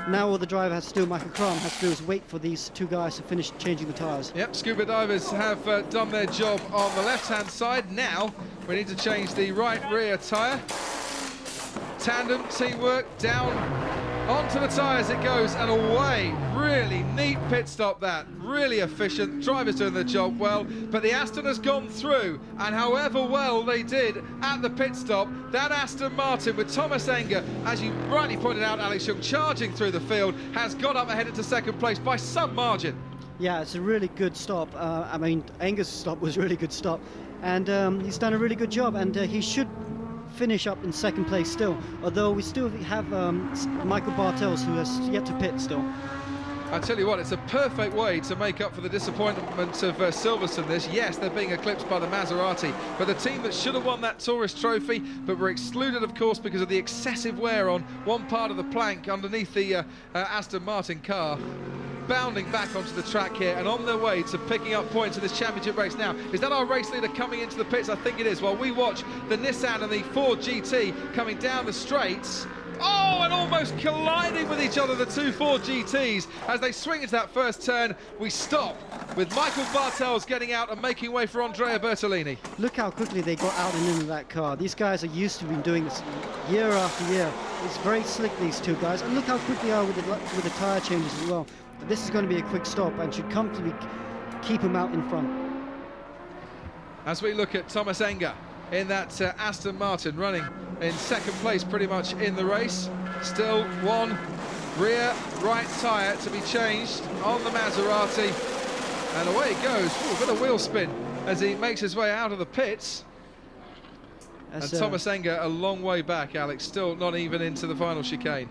now all the driver has to do, Michael Crum has to do, is wait for these 2 guys to finish changing the tyres. Yep, scuba divers have done their job on the left-hand side. Now we need to change the right rear tyre. Tandem, teamwork, down onto the tyres it goes and away. Really neat pit stop, that. Really efficient. Drivers doing their job well, but the Aston has gone through, and however well they did at the pit stop, that Aston Martin with Thomas Enger, as you rightly pointed out, Alex Young, charging through the field, has got up ahead into second place by some margin. Yeah, it's a really good stop. I mean, Enger's stop was a really good stop, and he's done a really good job, and he should finish up in second place still, although we still have Michael Bartels, who has yet to pit still. I tell you what, it's a perfect way to make up for the disappointment of Silverstone this. Yes, they're being eclipsed by the Maserati, but the team that should have won that Tourist Trophy, but were excluded, of course, because of the excessive wear on one part of the plank underneath the Aston Martin car, bounding back onto the track here and on their way to picking up points in this championship race. Now, is that our race leader coming into the pits? I think it is. While we watch the Nissan and the Ford GT coming down the straights. Oh, and almost colliding with each other, the 2 Ford GTs. As they swing into that first turn, we stop with Michael Bartels getting out and making way for Andrea Bertolini. Look how quickly they got out and into that car. These guys are used to doing this year after year. It's very slick, these 2 guys. And look how quick they are with the tyre changes as well. But this is going to be a quick stop and should comfortably keep him out in front. As we look at Thomas Enger in that Aston Martin, running in second place pretty much in the race. Still 1 rear right tyre to be changed on the Maserati, and away it goes. Ooh, a bit of wheel spin as he makes his way out of the pits. And Thomas Enger a long way back, Alex, still not even into the final chicane.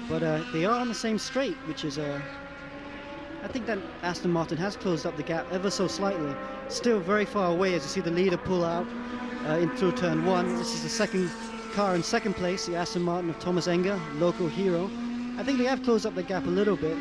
But they are on the same straight, which is I think that Aston Martin has closed up the gap ever so slightly. Still very far away as you see the leader pull out in through turn 1. This is the second car in second place, the Aston Martin of Thomas Enger, local hero. I think they have closed up the gap a little bit,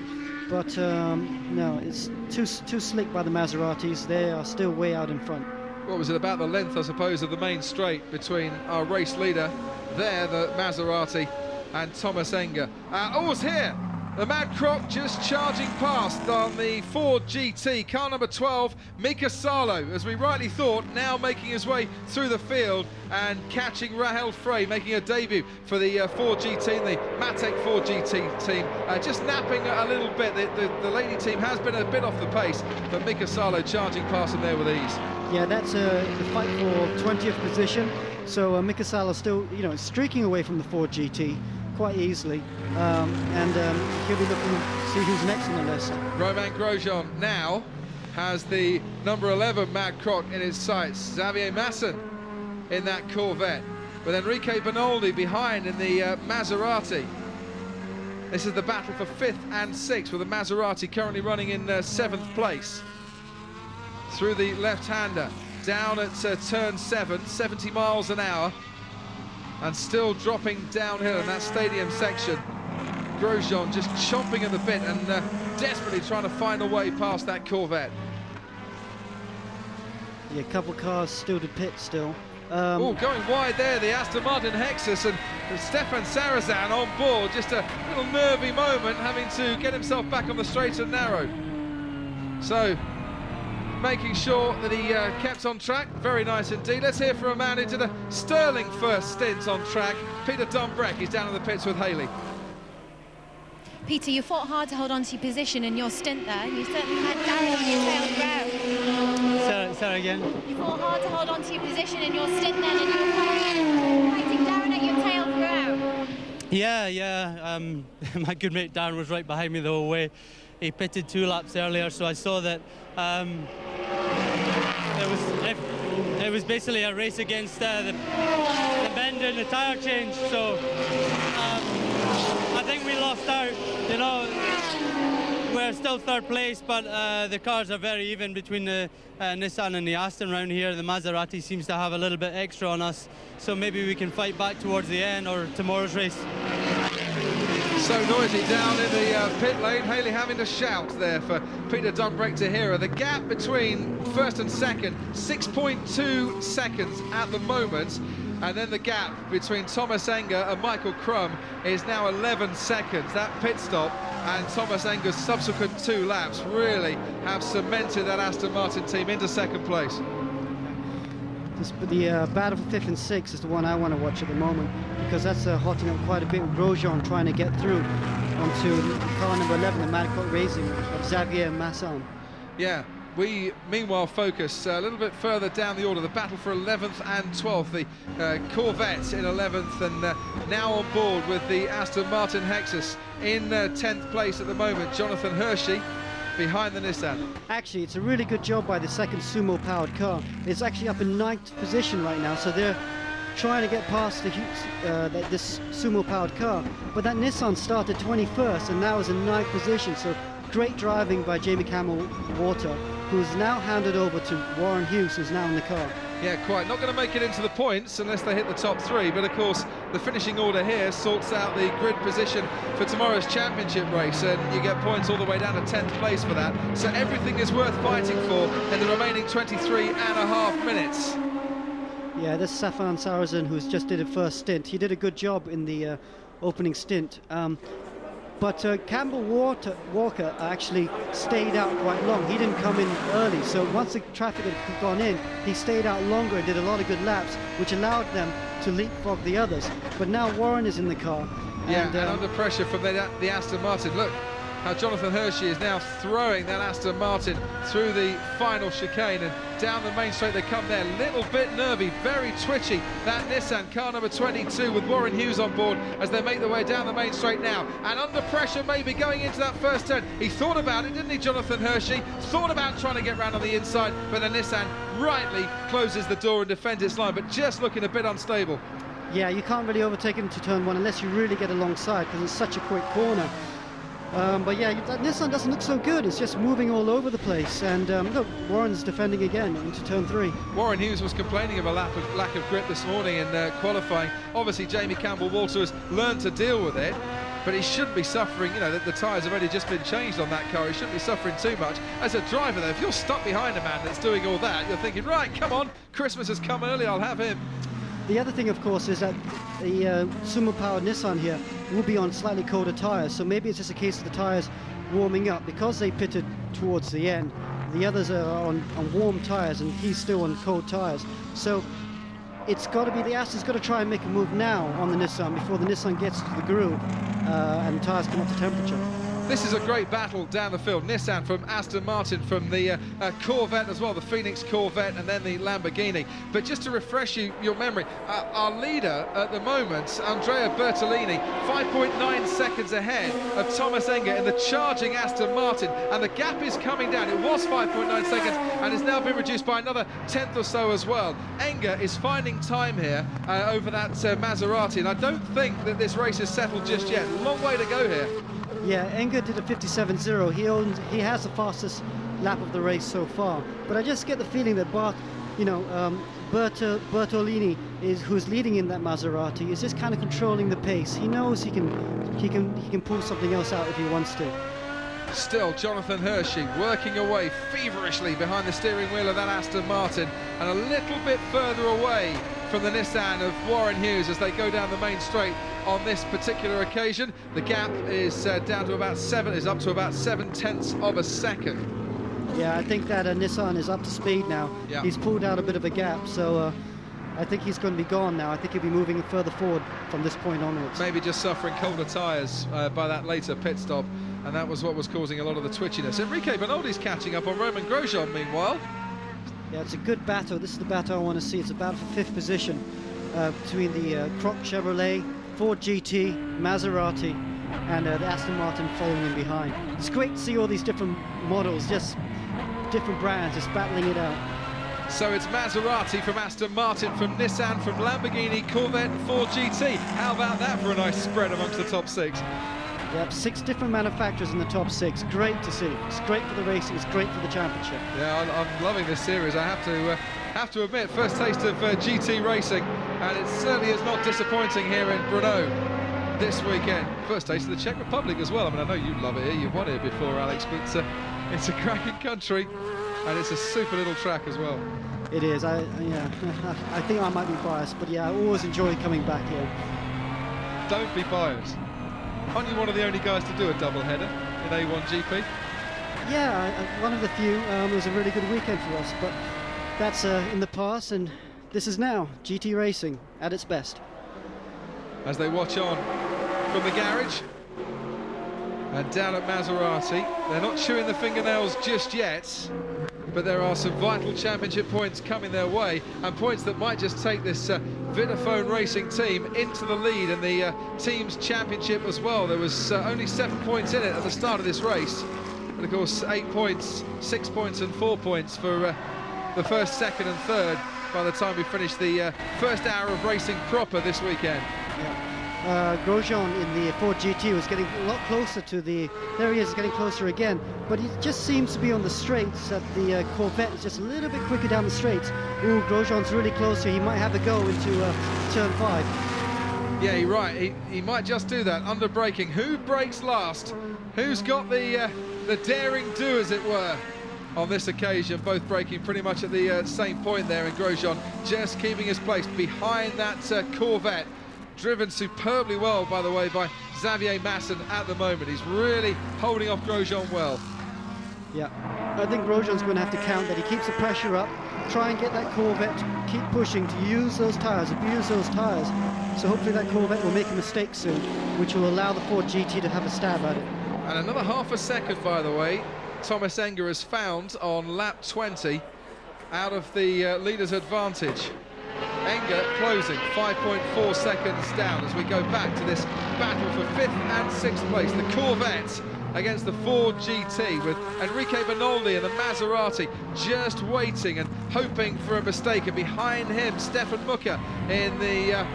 but no, it's too slick by the Maseratis. They are still way out in front. What was it, about the length, I suppose, of the main straight between our race leader there, the Maserati, and Thomas Enger. Oh, it's here! The Mad Croc just charging past on the Ford GT, car number 12, Mika Salo, as we rightly thought, now making his way through the field and catching Rahel Frey, making a debut for the Ford GT, the Matek Ford GT team, just napping a little bit. The lady team has been a bit off the pace, but Mika Salo charging past him there with ease. Yeah, that's the fight for 20th position. So Mika Salo still, streaking away from the Ford GT quite easily, and he'll be looking to see who's next on the list. Romain Grosjean now has the number 11 Mad Croc in his sights. Xavier Masson in that Corvette, with Enrique Bernaldi behind in the Maserati. This is the battle for 5th and 6th, with the Maserati currently running in 7th place. Through the left-hander, down at turn 7, 70 miles an hour. And still dropping downhill in that stadium section. Grosjean just chomping at the bit and desperately trying to find a way past that Corvette. Yeah, a couple of cars still to pit still. Oh, going wide there, the Aston Martin Hexus, and Stefan Sarazan on board. Just a little nervy moment, having to get himself back on the straight and narrow. So, making sure that he kept on track. Very nice indeed. Let's hear from a man who did a sterling first stint on track. Peter Dumbreck is down in the pits with Haley. Peter, you fought hard to hold on to your position in your stint there. You certainly had Darren on your tail throughout. Sorry again. You fought hard to hold on to your position in your stint then, and you were fighting Darren at your tail throughout. Yeah. My good mate Darren was right behind me the whole way. He pitted 2 laps earlier, so I saw that it was basically a race against the bend and the tyre change. So I think we lost out. You know, we're still 3rd place, but the cars are very even between the Nissan and the Aston round here. The Maserati seems to have a little bit extra on us, so maybe we can fight back towards the end or tomorrow's race. So noisy down in the pit lane. Haley having to shout there for Peter Dumbreck to hear her. The gap between 1st and 2nd, 6.2 seconds at the moment. And then the gap between Thomas Enger and Michael Crum is now 11 seconds. That pit stop and Thomas Enger's subsequent 2 laps really have cemented that Aston Martin team into 2nd place. The battle for 5th and 6th is the one I want to watch at the moment, because that's hotting up quite a bit with Grosjean trying to get through onto car number 11, the Madcock Racing of Xavier Masson. Yeah, we meanwhile focus a little bit further down the order, the battle for 11th and 12th, the Corvette in 11th and now on board with the Aston Martin Hexus in 10th place at the moment, Jonathan Hershey behind the Nissan. Actually, it's a really good job by the 2nd sumo-powered car. It's actually up in 9th position right now, so they're trying to get past this sumo-powered car. But that Nissan started 21st and now is in 9th position, so great driving by Jamie Campbell-Walter, who's now handed over to Warren Hughes, who's now in the car. Yeah, quite. Not going to make it into the points unless they hit the top 3, but of course the finishing order here sorts out the grid position for tomorrow's championship race, and you get points all the way down to 10th place for that. So everything is worth fighting for in the remaining 23.5 minutes. Yeah, this Safan Sarazen, who's just did a first stint, he did a good job in the opening stint. But Campbell Walker actually stayed out quite long. He didn't come in early, so once the traffic had gone in, he stayed out longer and did a lot of good laps, which allowed them to leapfrog the others. But now Warren is in the car. Yeah, and under pressure from the Aston Martin. Look how Jonathan Hershey is now throwing that Aston Martin through the final chicane, and down the main straight they come there. Little bit nervy, very twitchy, that Nissan car number 22 with Warren Hughes on board as they make their way down the main straight now, and under pressure maybe going into that first turn. He thought about it, didn't he, Jonathan Hershey? Thought about trying to get round on the inside, but the Nissan rightly closes the door and defends its line, but just looking a bit unstable. Yeah, you can't really overtake it into turn 1 unless you really get alongside, because it's such a quick corner. But yeah, that Nissan doesn't look so good. It's just moving all over the place. And look, Warren's defending again into turn 3. Warren Hughes was complaining of a lack of grip this morning in qualifying. Obviously, Jamie Campbell-Walter has learned to deal with it, but he shouldn't be suffering. You know, the tyres have only just been changed on that car. He shouldn't be suffering too much. As a driver, though, if you're stuck behind a man that's doing all that, you're thinking, right, come on, Christmas has come early, I'll have him. The other thing, of course, is that the sumo-powered Nissan here will be on slightly colder tyres, so maybe it's just a case of the tyres warming up. Because they pitted towards the end, the others are on warm tyres and he's still on cold tyres. So it's got to be, the Aston's got to try and make a move now on the Nissan before the Nissan gets to the groove and tyres come up to temperature. This is a great battle down the field. Nissan from Aston Martin from the Corvette as well, the Phoenix Corvette, and then the Lamborghini. But just to refresh your memory, our leader at the moment, Andrea Bertolini, 5.9 seconds ahead of Thomas Enger in the charging Aston Martin, and the gap is coming down. It was 5.9 seconds and has now been reduced by another tenth or so as well. Enger is finding time here over that Maserati, and I don't think that this race is settled just yet. Long way to go here. Yeah, Enger did a 57.0. He has the fastest lap of the race so far. But I just get the feeling that Bertolini who's leading in that Maserati, is just kind of controlling the pace. He knows he can pull something else out if he wants to. Still, Jonathan Hershey working away feverishly behind the steering wheel of that Aston Martin, and a little bit further away from the Nissan of Warren Hughes as they go down the main straight on this particular occasion. The gap is up to about 7/10 of a second. Yeah, I think that Nissan is up to speed now. Yeah. He's pulled out a bit of a gap, so I think he's going to be gone now. I think he'll be moving further forward from this point onwards. Maybe just suffering colder tyres by that later pit stop, and that was what was causing a lot of the twitchiness. Enrique Bernoldi's catching up on Romain Grosjean meanwhile. Yeah, it's a good battle. This is the battle I want to see. It's a battle for 5th position between the Croc Chevrolet, Ford GT, Maserati, and the Aston Martin following in behind. It's great to see all these different models, just different brands, just battling it out. So it's Maserati from Aston Martin, from Nissan, from Lamborghini, Corvette and Ford GT. How about that for a nice spread amongst the top 6? Yep, 6 different manufacturers in the top 6. Great to see. It's great for the racing, it's great for the championship. Yeah, I'm loving this series. I have to admit, first taste of GT racing, and it certainly is not disappointing here in Brno this weekend. First taste of the Czech Republic as well. I mean, I know you love it here, you've won here before, Alex, but it's a cracking country, and it's a super little track as well. It is. Yeah, I think I might be biased, but yeah, I always enjoy coming back here. Don't be biased. Aren't you one of the only guys to do a double header in A1 GP? Yeah, one of the few. It was a really good weekend for us, but that's in the past, and this is now GT racing at its best. As they watch on from the garage and down at Maserati, they're not chewing the fingernails just yet, but there are some vital championship points coming their way, and points that might just take this Vodafone Racing team into the lead in the team's championship as well. There was only 7 points in it at the start of this race, but of course 8 points, 6 points and 4 points for the first, second and third by the time we finish the first hour of racing proper this weekend. Yeah. Grosjean in the Ford GT was getting a lot closer to the... There he is, getting closer again, but he just seems to be on the straights that the Corvette is just a little bit quicker down the straights. Ooh, Grosjean's really close here. He might have a go into turn 5. Yeah, you're right. He might just do that, under braking. Who brakes last? Who's got the daring do, as it were, on this occasion? Both braking pretty much at the same point there, and Grosjean just keeping his place behind that Corvette. Driven superbly well, by the way, by Xavier Masson at the moment. He's really holding off Grosjean well. Yeah, I think Grosjean's going to have to count that. He keeps the pressure up, try and get that Corvette to keep pushing, to use those tyres, abuse those tyres. So hopefully that Corvette will make a mistake soon, which will allow the Ford GT to have a stab at it. And another half a second, by the way, Thomas Enger has found on lap 20 out of the leader's advantage. Enger closing 5.4 seconds down as we go back to this battle for 5th and 6th place. The Corvette against the Ford GT, with Enrique Bernoldi and the Maserati just waiting and hoping for a mistake. And behind him, Stefan Mucker in the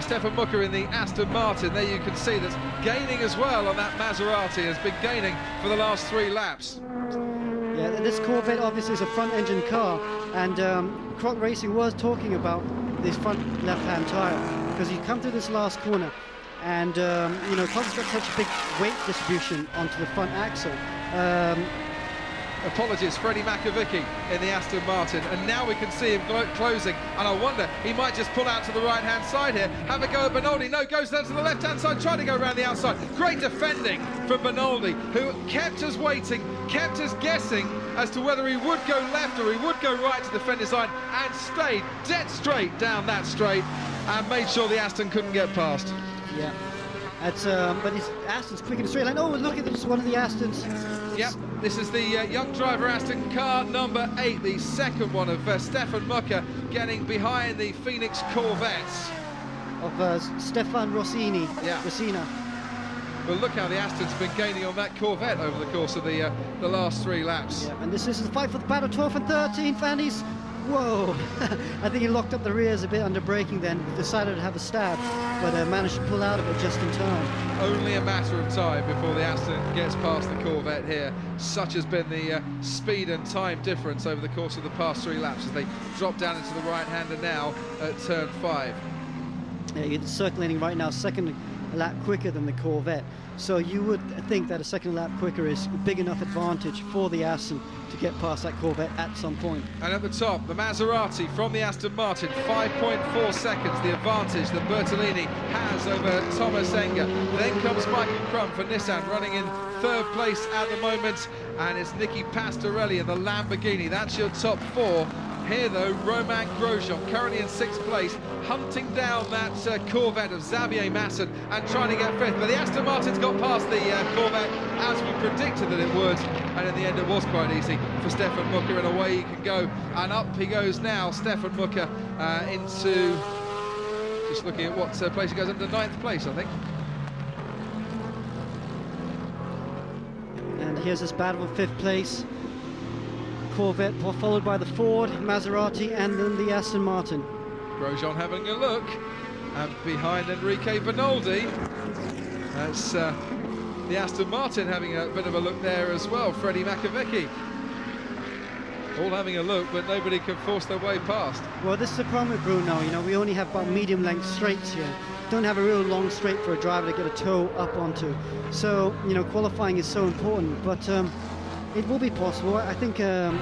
Stefan Mucker in the Aston Martin. There you can see that's gaining as well on that Maserati, has been gaining for the last 3 laps. Yeah, this Corvette obviously is a front-engine car, and Croc Racing was talking about this front left-hand tyre, because you come through this last corner, and you know, Croc's got such a big weight distribution onto the front axle. Apologies, Freddie Makovic in the Aston Martin, and now we can see him closing, and I wonder, he might just pull out to the right-hand side here, have a go at Bernoldi. No, goes down to the left-hand side, trying to go around the outside. Great defending from Bernoldi, who kept us waiting, kept us guessing as to whether he would go left or he would go right to defend his line, and stayed dead straight down that straight and made sure the Aston couldn't get past. Yeah. That's, but Aston's quick in the straight line. Oh, look at this, one of the Astons. Yep, this is the young driver Aston, car number 8, the second one of Stefan Mucker, getting behind the Phoenix Corvettes. Of Stefan Rossini. Yeah. Rossina. Well, look how the Aston's been gaining on that Corvette over the course of the last 3 laps. Yeah, and this is the fight for the battle, 12th and 13th, and he's... Whoa! I think he locked up the rears a bit under braking then, decided to have a stab, but managed to pull out of it just in time. Only a matter of time before the Aston gets past the Corvette here. Such has been the speed and time difference over the course of the past 3 laps as they drop down into the right-hander now at turn 5. Yeah, you're circulating right now, second lap quicker than the Corvette. So you would think that a second lap quicker is a big enough advantage for the Aston to get past that Corvette at some point. And at the top, the Maserati from the Aston Martin, 5.4 seconds, the advantage that Bertolini has over Thomas Enger. Then comes Michael Crum for Nissan, running in 3rd place at the moment. and it's Nicky Pastorelli in the Lamborghini. That's your top four. Here, though, Romain Grosjean, currently in 6th place, hunting down that Corvette of Xavier Masson and trying to get 5th. But the Aston Martin's got past the Corvette, as we predicted that it would. And in the end, it was quite easy for Stefan Mucker, and away he can go. And up he goes now, Stefan Mucker, into... Just looking at what place he goes into, 9th place, I think. And here's this battle for 5th place. Corvette followed by the Ford, Maserati, and then the Aston Martin. Grosjean having a look, and behind Enrique Bernoldi, that's the Aston Martin having a bit of a look there as well. Freddie Makoviecki all having a look, but nobody can force their way past. Well, this is the problem with Brno. You know, we only have about medium-length straights here. Don't have a real long straight for a driver to get a toe up onto. So, you know, qualifying is so important, but it will be possible. I think the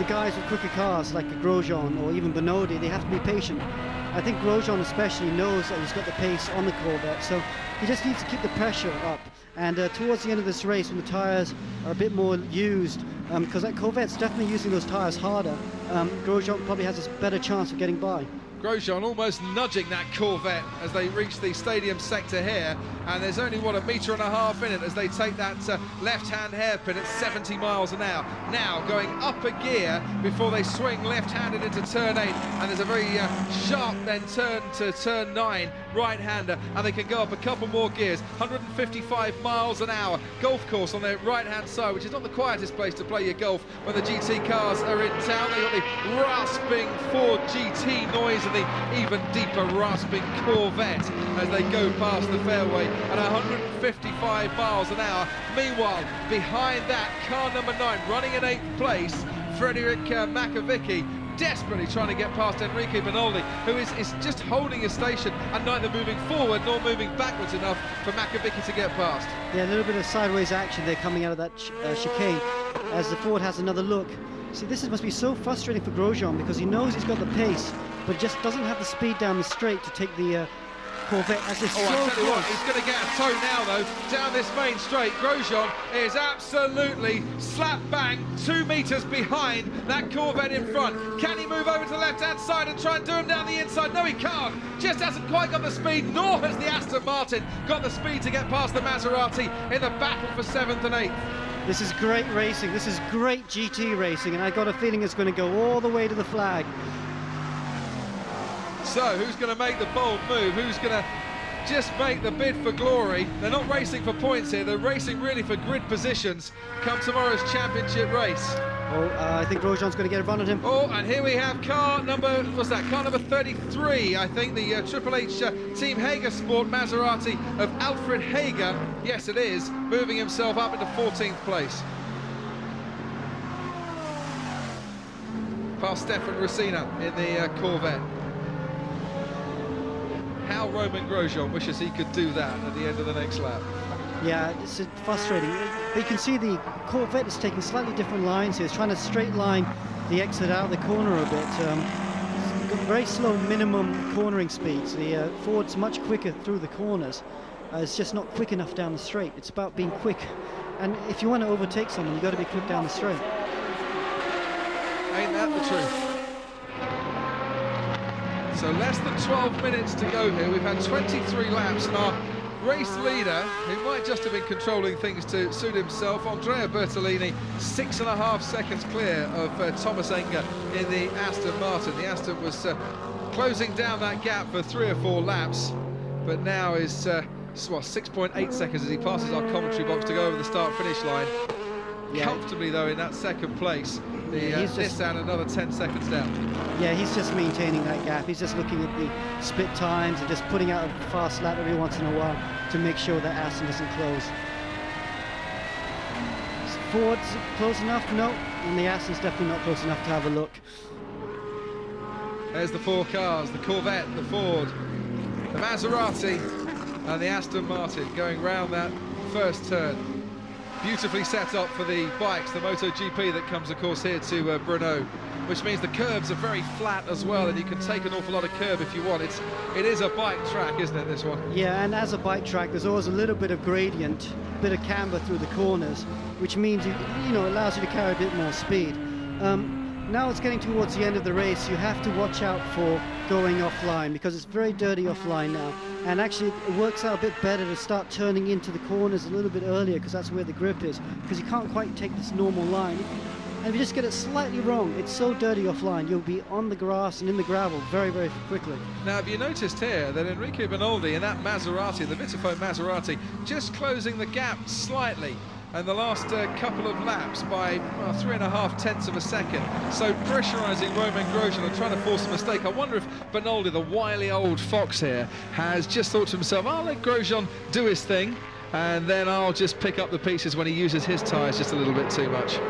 guys with quicker cars like Grosjean or even Bernoldi, they have to be patient. I think Grosjean especially knows that he's got the pace on the Corvette, so he just needs to keep the pressure up. And towards the end of this race, when the tyres are a bit more used, because that Corvette's definitely using those tyres harder, Grosjean probably has a better chance of getting by. Grosjean almost nudging that Corvette as they reach the stadium sector here, and there's only, what, 1.5 meters in it as they take that left-hand hairpin at 70 miles an hour. Now going up a gear before they swing left-handed into turn 8, and there's a very sharp then turn to turn 9, right-hander, and they can go up a couple more gears. 155 miles an hour, golf course on their right-hand side, which is not the quietest place to play your golf when the GT cars are in town. They've got the rasping Ford GT noise and the even deeper rasping Corvette as they go past the fairway at 155 miles an hour. Meanwhile, behind that, car number 9 running in 8th place, Frederic Makoviecki, desperately trying to get past Enrique Bernoldi, who is just holding his station and neither moving forward nor moving backwards enough for Makoviecki to get past. Yeah, a little bit of sideways action there coming out of that chicane as the Ford has another look. See, this must be so frustrating for Grosjean because he knows he's got the pace, but just doesn't have the speed down the straight to take the Corvette as it's so I tell you what, close. he's going to get a toe now though, down this main straight. Grosjean is absolutely slap bang 2 meters behind that Corvette in front. Can he move over to the left-hand side and try and do him down the inside? No, he can't. Just hasn't quite got the speed, nor has the Aston Martin got the speed to get past the Maserati in the battle for 7th and 8th. This is great racing. This is great GT racing, and I got a feeling it's going to go all the way to the flag. So, who's going to make the bold move? Who's going to just make the bid for glory? They're not racing for points here. They're racing really for grid positions come tomorrow's championship race. Oh, I think Grosjean's going to get a run at him. Oh, and here we have car number, what's that? Car number 33, I think, the Triple H Team Hager Sport Maserati of Alfred Hager. Yes, it is, moving himself up into 14th place. Past Stefan Racina in the Corvette. How Romain Grosjean wishes he could do that at the end of the next lap. Yeah, it's frustrating. But you can see the Corvette is taking slightly different lines here. It's trying to straight line the exit out of the corner a bit. It's got very slow minimum cornering speeds. The Ford's much quicker through the corners. It's just not quick enough down the straight. It's about being quick. And if you want to overtake someone, you've got to be quick down the straight. Ain't that the truth? So less than 12 minutes to go here. We've had 23 laps, and our race leader, who might just have been controlling things to suit himself, Andrea Bertolini, 6.5 seconds clear of Thomas Enger in the Aston Martin. The Aston was closing down that gap for 3 or 4 laps, but now is 6.8 seconds as he passes our commentary box to go over the start-finish line. Yeah. Comfortably, though, in that 2nd place. Nissan another 10 seconds down. Yeah, he's just maintaining that gap. He's just looking at the split times and just putting out a fast lap every once in a while to make sure that Aston doesn't close. Is Ford's close enough? No, and the Aston's definitely not close enough to have a look. There's the 4 cars, the Corvette, the Ford, the Maserati and the Aston Martin going round that first turn. Beautifully set up for the bikes, the MotoGP that comes, of course, here to Brno, which means the curbs are very flat as well, and you can take an awful lot of curb if you want. It is a bike track, isn't it, this one? Yeah, and as a bike track, there's always a little bit of gradient bit of camber through the corners, which means you know, allows you to carry a bit more speed. Now it's getting towards the end of the race. You have to watch out for going offline, because it's very dirty offline now. And actually, it works out a bit better to start turning into the corners a little bit earlier, because that's where the grip is, because you can't quite take this normal line. And if you just get it slightly wrong, it's so dirty offline, you'll be on the grass and in the gravel very, very quickly. Now, have you noticed here that Enrico Bernoldi in that Maserati, the Vitaphone Maserati, just closing the gap slightly, and the last couple of laps by 3.5 tenths of a second, so pressurising Romain Grosjean and trying to force a mistake. I wonder if Bernoldi, the wily old fox here, has just thought to himself, I'll let Grosjean do his thing, and then I'll just pick up the pieces when he uses his tyres just a little bit too much.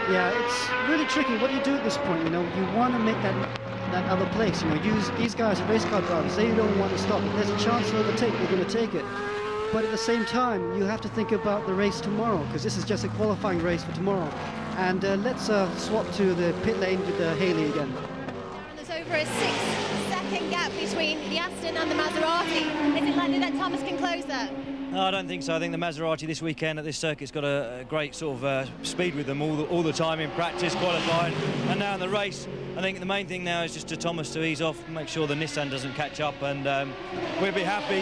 Yeah, it's really tricky. What do you do at this point? You know, you want to make that other place. You know, these guys are race car drivers. They don't want to stop. If there's a chance to overtake, they're going to take it. But at the same time, you have to think about the race tomorrow, because this is just a qualifying race for tomorrow. And let's swap to the pit lane with Haley again. There's over a 6-second gap between the Aston and the Maserati. Is it likely that Thomas can close that? No, I don't think so. I think the Maserati this weekend at this circuit's got a great sort of speed with them all the time in practice, qualifying, and now in the race. I think the main thing now is just to Thomas to ease off, make sure the Nissan doesn't catch up, and we'll be happy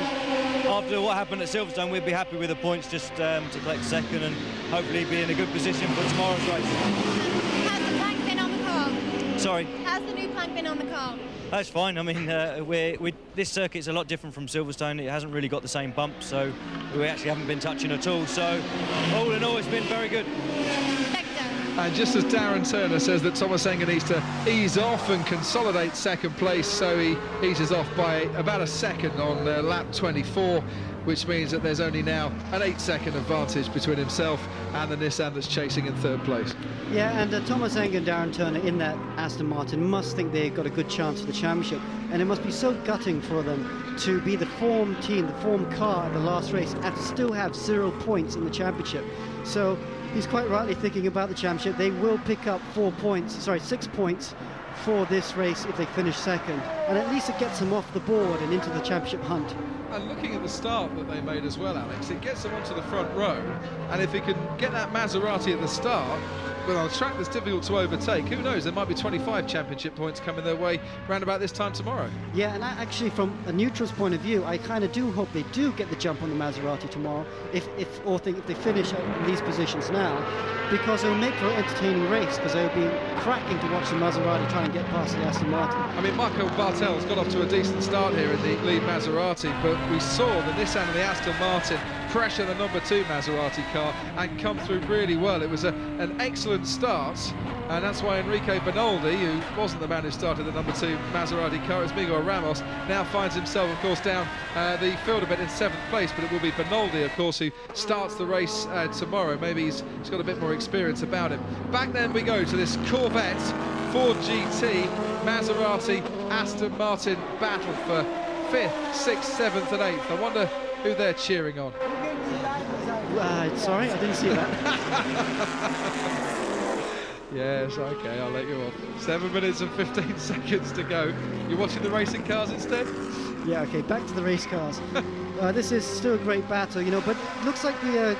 after what happened at Silverstone. We'll be happy with the points just to collect second and hopefully be in a good position for tomorrow's race. Has the plank been on the car? Sorry? Has the new plank been on the car? That's fine. I mean, this circuit's a lot different from Silverstone. It hasn't really got the same bumps, so we actually haven't been touching at all. So, all in all, it's been very good. And just as Darren Turner says that Thomas Enger needs to ease off and consolidate second place, so he eases off by about a second on lap 24, which means that there's only now an 8-second advantage between himself and the Nissan that's chasing in third place. Yeah, and Thomas Enger and Darren Turner in that Aston Martin must think they've got a good chance for the championship, and it must be so gutting for them to be the form team, the form car at the last race, and to still have 0 points in the championship. So he's quite rightly thinking about the championship. They will pick up 6 points for this race if they finish second, and at least it gets them off the board and into the championship hunt. And looking at the start that they made as well, Alex, it gets them onto the front row, and if he can get that Maserati at the start, well, on a track that's difficult to overtake, who knows, there might be 25 championship points coming their way round about this time tomorrow. Yeah, and actually from a neutral's point of view, I kind of do hope they do get the jump on the Maserati tomorrow, if they finish in these positions now, because it'll make for an entertaining race, because they'll be cracking to watch the Maserati try and get past the Aston Martin. I mean, Marco Bartel's got off to a decent start here in the lead Maserati, but we saw the Nissan and the Aston Martin pressure the number 2 Maserati car and come through really well. It was an excellent start, and that's why Enrico Bernoldi, who wasn't the man who started the number 2 Maserati car, it's Miguel Ramos, now finds himself, of course, down the field a bit in 7th place, but it will be Bernoldi, of course, who starts the race tomorrow. Maybe he's got a bit more experience about him. Back then we go to this Corvette Ford GT Maserati Aston Martin battle for 5th, 6th, 7th and 8th. I wonder who they're cheering on. Sorry, I didn't see that. Yes, okay, I'll let you on. 7 minutes and 15 seconds to go. You're watching the racing cars instead? Yeah, okay, back to the race cars. This is still a great battle, you know, but it looks like the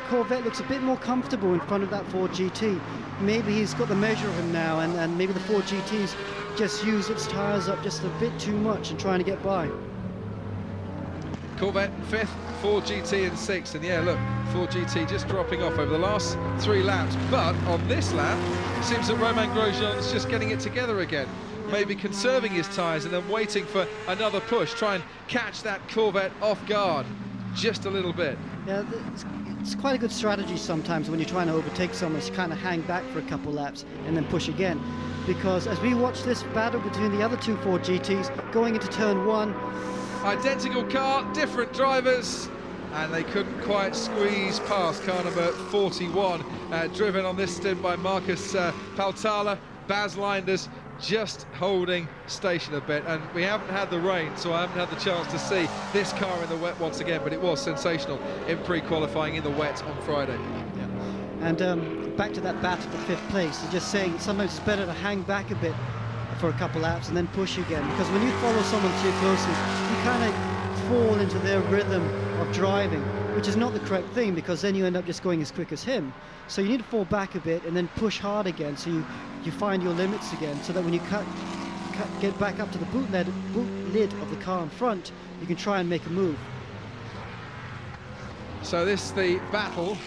Corvette looks a bit more comfortable in front of that Ford GT. Maybe he's got the measure of him now, and maybe the Ford GT's just used its tyres up just a bit too much and trying to get by. Corvette 5th, Ford GT in 6th, and yeah, look, Ford GT just dropping off over the last 3 laps, but on this lap it seems that Romain Grosjean's just getting it together again, maybe conserving his tyres and then waiting for another push, try and catch that Corvette off guard just a little bit. Yeah, it's quite a good strategy sometimes when you're trying to overtake someone, to kind of hang back for a couple laps and then push again, because as we watch this battle between the other 2 Ford GTs going into turn 1, identical car, different drivers, and they couldn't quite squeeze past car number 41, driven on this stint by Marcus Paltala. Baz Linders just holding station a bit, and we haven't had the rain, so I haven't had the chance to see this car in the wet once again, but it was sensational in pre-qualifying in the wet on Friday. Yeah. And back to that battle for 5th place, just saying sometimes it's better to hang back a bit for a couple laps and then push again, because when you follow someone too closely, you kind of fall into their rhythm of driving, which is not the correct thing, because then you end up just going as quick as him. So you need to fall back a bit and then push hard again, so you find your limits again, so that when you get back up to the boot lid of the car in front, you can try and make a move. So this is the battle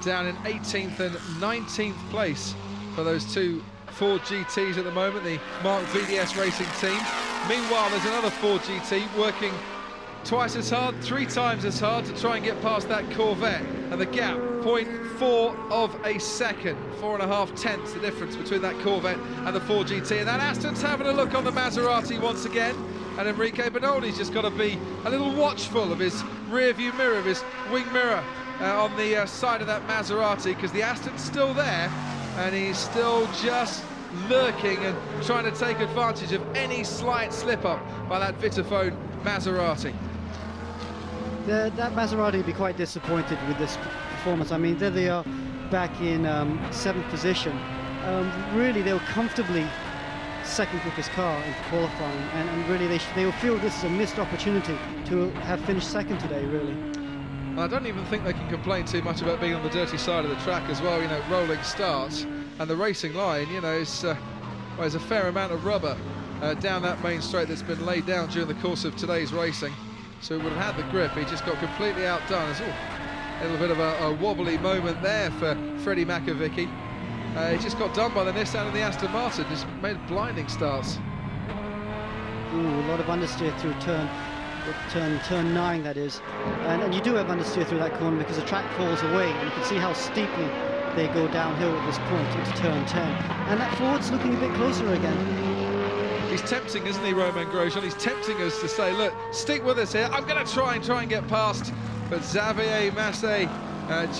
down in 18th and 19th place for those two Ford GTs at the moment, the Mark VDS Racing team. Meanwhile, there's another Ford GT working twice as hard, 3 times as hard to try and get past that Corvette, and the gap 0.4 of a second, 4.5 tenths the difference between that Corvette and the Ford GT. And that Aston's having a look on the Maserati once again, and Enrique Bernoli's just got to be a little watchful of his rear view mirror, of his wing mirror on the side of that Maserati, because the Aston's still there and he's still just lurking and trying to take advantage of any slight slip up by that Vitaphone Maserati. That Maserati would be quite disappointed with this performance. I mean, there they are back in 7th position. Really, they were comfortably second quickest car in qualifying, and really they will feel this is a missed opportunity to have finished second today, really. I don't even think they can complain too much about being on the dirty side of the track as well, you know, rolling starts, and the racing line, you know, is well, there's a fair amount of rubber down that main straight that's been laid down during the course of today's racing, so he would have had the grip. He just got completely outdone. There's a little bit of a wobbly moment there for Freddie McAvicky. He just got done by the Nissan and the Aston Martin, just made blinding starts. Ooh, a lot of understeer through turn 9, that is, and you do have understeer through that corner because the track falls away, and you can see how steeply they go downhill at this point into turn 10, and that Ford's looking a bit closer again. He's tempting, isn't he, Romain Grosjean? He's tempting us to say, look, stick with us here, I'm going to try and get past, but Xavier Massey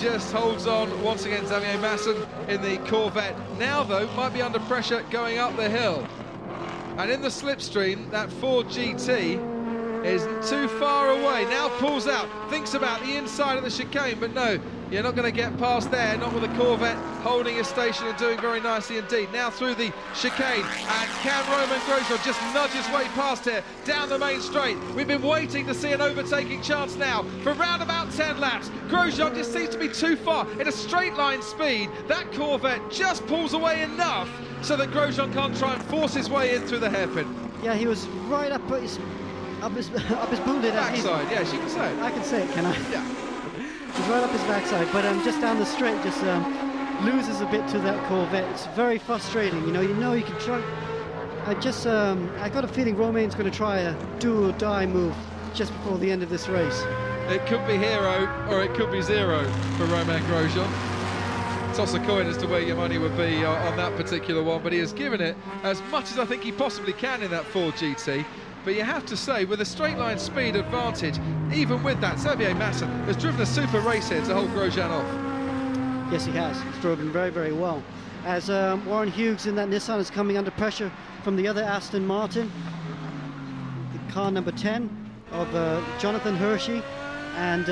just holds on once again. Xavier Masson in the Corvette now, though, might be under pressure going up the hill, and in the slipstream that Ford GT isn't too far away, now pulls out, thinks about the inside of the chicane, but no, you're not going to get past there, not with the Corvette holding his station and doing very nicely indeed. Now through the chicane, and can Romain Grosjean just nudge his way past here, down the main straight? We've been waiting to see an overtaking chance now for round about 10 laps. Grosjean just seems to be too far, in a straight line speed. That Corvette just pulls away enough so that Grosjean can't try and force his way in through the hairpin. Yeah, he was right up his booted backside, yes, you can say it. I can say it, can I? Yeah. He's right up his backside, but just down the straight, just loses a bit to that Corvette. It's very frustrating, you know you can try. I got a feeling Romain's going to try a do or die move just before the end of this race. It could be hero or it could be zero for Romain Grosjean. Toss a coin as to where your money would be on that particular one, but he has given it as much as I think he possibly can in that Ford GT. But you have to say, with a straight line speed advantage, even with that, Xavier Masson has driven a super race here to hold Grosjean off. Yes, he has. He's driven very, very well. As Warren Hughes in that Nissan is coming under pressure from the other Aston Martin, the car number 10 of Jonathan Hershey. And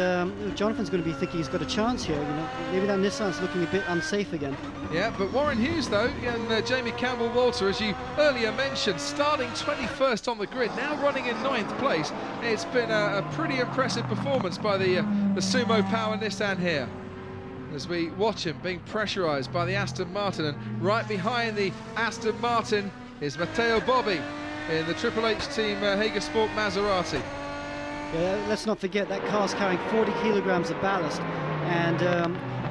Jonathan's going to be thinking he's got a chance here, you know. Maybe that Nissan's looking a bit unsafe again. Yeah, but Warren Hughes, though, and Jamie Campbell-Walter, as you earlier mentioned, starting 21st on the grid, now running in 9th place. It's been a pretty impressive performance by the Sumo Power Nissan here, as we watch him being pressurised by the Aston Martin, and right behind the Aston Martin is Matteo Bobbi in the Triple H Team Hager Sport Maserati. Yeah, let's not forget that car's carrying 40 kilograms of ballast, and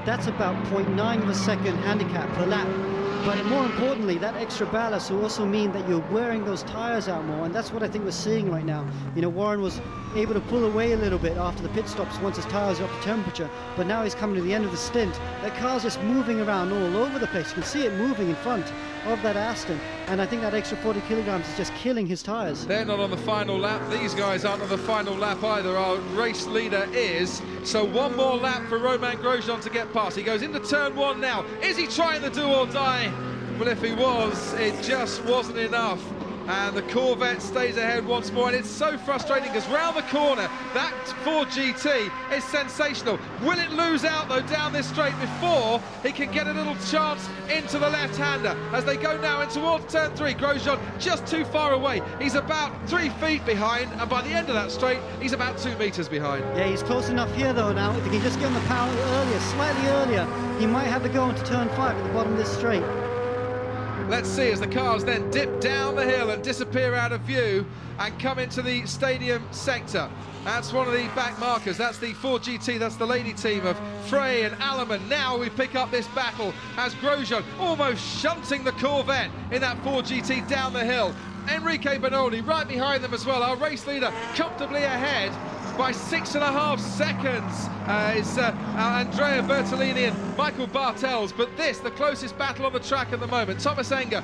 that's about 0.9 of a second handicap per lap. But more importantly, that extra ballast will also mean that you're wearing those tires out more, and that's what I think we're seeing right now. You know, Warren was able to pull away a little bit after the pit stops once his tires are up to temperature, but now he's coming to the end of the stint. That car's just moving around all over the place. You can see it moving in front of that Aston, and I think that extra 40 kilograms is just killing his tires. They're not on the final lap. These guys aren't on the final lap either. Our race leader is. So one more lap for Romain Grosjean to get past. He goes into turn 1 now. Is he trying the do or die? Well, if he was, it just wasn't enough and the Corvette stays ahead once more, and it's so frustrating because round the corner, that Ford GT is sensational. Will it lose out though down this straight before he can get a little chance into the left-hander as they go now in towards turn 3? Grosjean just too far away. He's about 3 feet behind, and by the end of that straight, he's about 2 meters behind. Yeah, he's close enough here though now. If he can just get on the power earlier, slightly earlier, he might have a go into turn 5 at the bottom of this straight. Let's see as the cars then dip down the hill and disappear out of view and come into the stadium sector. That's one of the back markers. That's the Ford GT, that's the lady team of Frey and Alleman. Now we pick up this battle as Grosjean almost shunting the Corvette in that Ford GT down the hill. Enrique Bernoldi right behind them as well. Our race leader comfortably ahead by 6.5 seconds is Andrea Bertolini and Michael Bartels, but this, the closest battle on the track at the moment. Thomas Enger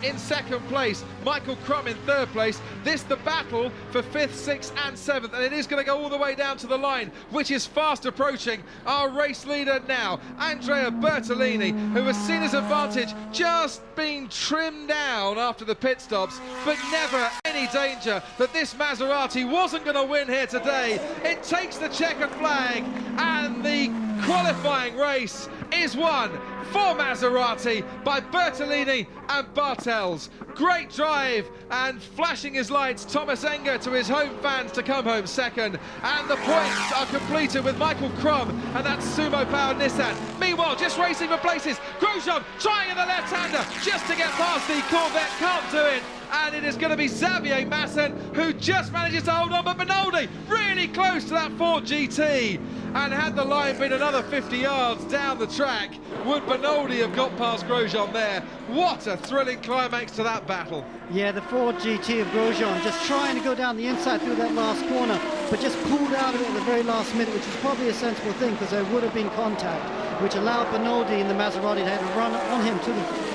in 2nd place, Michael Crum in 3rd place. This, the battle for 5th, 6th and 7th, and it is going to go all the way down to the line, which is fast approaching our race leader now, Andrea Bertolini, who has seen his advantage just being trimmed down after the pit stops, but never any danger that this Maserati wasn't going to win here today. It takes the checkered flag, and the qualifying race is won for Maserati by Bertolini and Bartels. Great drive and flashing his lights, Thomas Enger to his home fans to come home 2nd, and the points are completed with Michael Crum and that sumo-powered Nissan. Meanwhile, just racing for places, Grosjean trying in the left-hander just to get past the Corvette, can't do it. And it is going to be Xavier Masson who just manages to hold on, but Bernoldi really close to that Ford GT. And had the line been another 50 yards down the track, would Bernoldi have got past Grosjean there? What a thrilling climax to that battle. Yeah, the Ford GT of Grosjean just trying to go down the inside through that last corner, but just pulled out of it at the very last minute, which was probably a sensible thing because there would have been contact, which allowed Bernoldi in the Maserati to run on him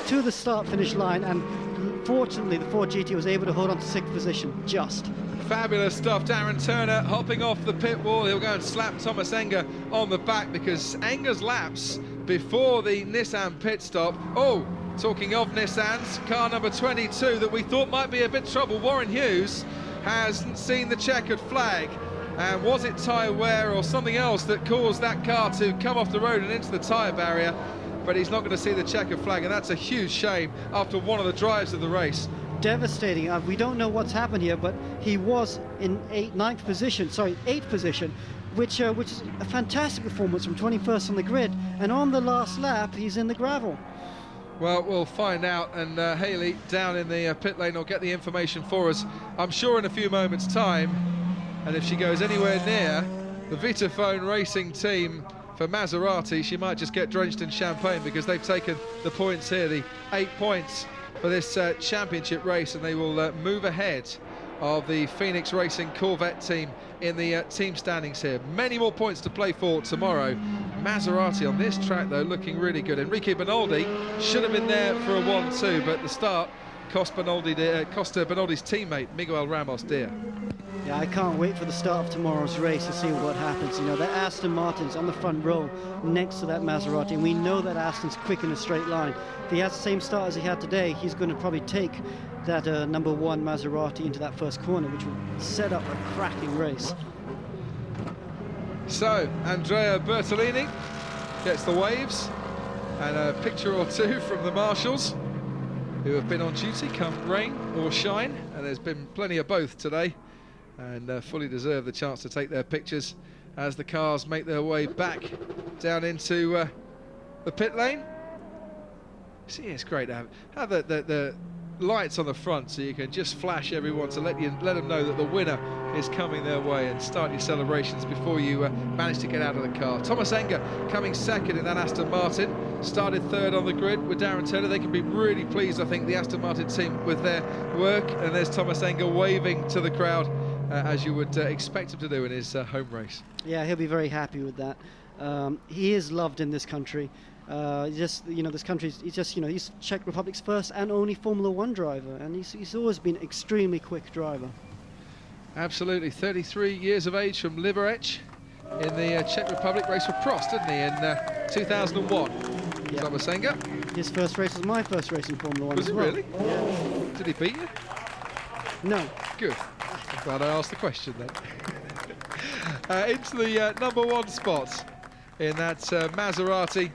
to the start-finish line, and fortunately the Ford GT was able to hold on to 6th position just. Fabulous stuff. Darren Turner hopping off the pit wall. He'll go and slap Thomas Enger on the back because Enger's laps before the Nissan pit stop. Oh, talking of Nissans, car number 22 that we thought might be a bit trouble, Warren Hughes, hasn't seen the checkered flag. And was it tyre wear or something else that caused that car to come off the road and into the tyre barrier? But he's not going to see the checkered flag, and that's a huge shame after one of the drives of the race. Devastating. We don't know what's happened here, but he was in 8th position, which is a fantastic performance from 21st on the grid, and on the last lap he's in the gravel. Well, we'll find out, and Haley down in the pit lane will get the information for us, I'm sure, in a few moments' time. And if she goes anywhere near the Vitaphone racing team for Maserati, she might just get drenched in champagne because they've taken the points here, the 8 points for this championship race, and they will move ahead of the Phoenix Racing Corvette team in the team standings here. Many more points to play for tomorrow. Maserati on this track though looking really good. Enrique Bernoldi should have been there for a 1-2, but the start cost Bernoldi's teammate Miguel Ramos dear. Yeah, I can't wait for the start of tomorrow's race to see what happens. You know, that Aston Martin's on the front row next to that Maserati, and we know that Aston's quick in a straight line. If he has the same start as he had today, he's going to probably take that number 1 Maserati into that first corner, which will set up a cracking race. So, Andrea Bertolini gets the waves and a picture or two from the marshals who have been on duty come rain or shine, and there's been plenty of both today, and fully deserve the chance to take their pictures as the cars make their way back down into the pit lane. See, it's great to have the lights on the front so you can just flash everyone to let them know that the winner is coming their way, and start your celebrations before you manage to get out of the car. Thomas Enger coming 2nd in that Aston Martin, started 3rd on the grid with Darren Turner. They can be really pleased, I think, the Aston Martin team with their work, and there's Thomas Enger waving to the crowd as you would expect him to do in his home race. Yeah, he'll be very happy with that. He is loved in this country. This country, he's Czech Republic's first and only Formula 1 driver, and he's always been an extremely quick driver. Absolutely. 33 years of age from Liberec in the Czech Republic. Raced for Prost, didn't he, in 2001? Yep. Thomas Enger. His first race was my first race in Formula 1 as well. Was it really? Yeah. Did he beat you? No. Good. I'm glad I asked the question then. Into the #1 spot in that Maserati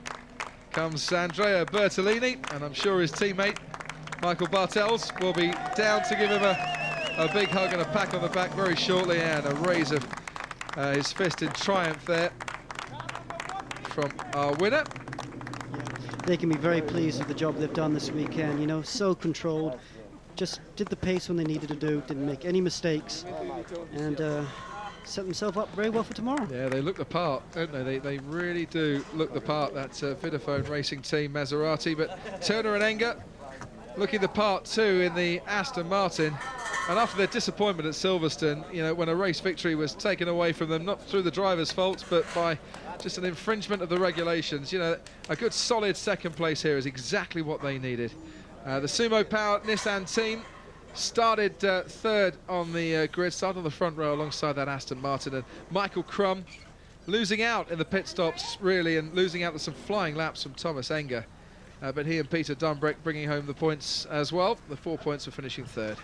comes Andrea Bertolini, and I'm sure his teammate Michael Bartels will be down to give him a big hug and a pat on the back very shortly, and a raise of his fist in triumph there from our winner. They can be very pleased with the job they've done this weekend. You know, so controlled, just did the pace when they needed to do, didn't make any mistakes, and set themselves up very well for tomorrow. Yeah, they look the part, don't they? They really do look the part, that Vodafone Racing Team Maserati. But Turner and Enger looking the part too in the Aston Martin. And after their disappointment at Silverstone, you know, when a race victory was taken away from them, not through the driver's fault, but by just an infringement of the regulations, you know, a good solid second place here is exactly what they needed. The Sumo Power Nissan team started third on the grid, started on the front row alongside that Aston Martin, and Michael Crum losing out in the pit stops, really, and losing out with some flying laps from Thomas Enger. But he and Peter Dunbrick bringing home the points as well, the 4 points for finishing third.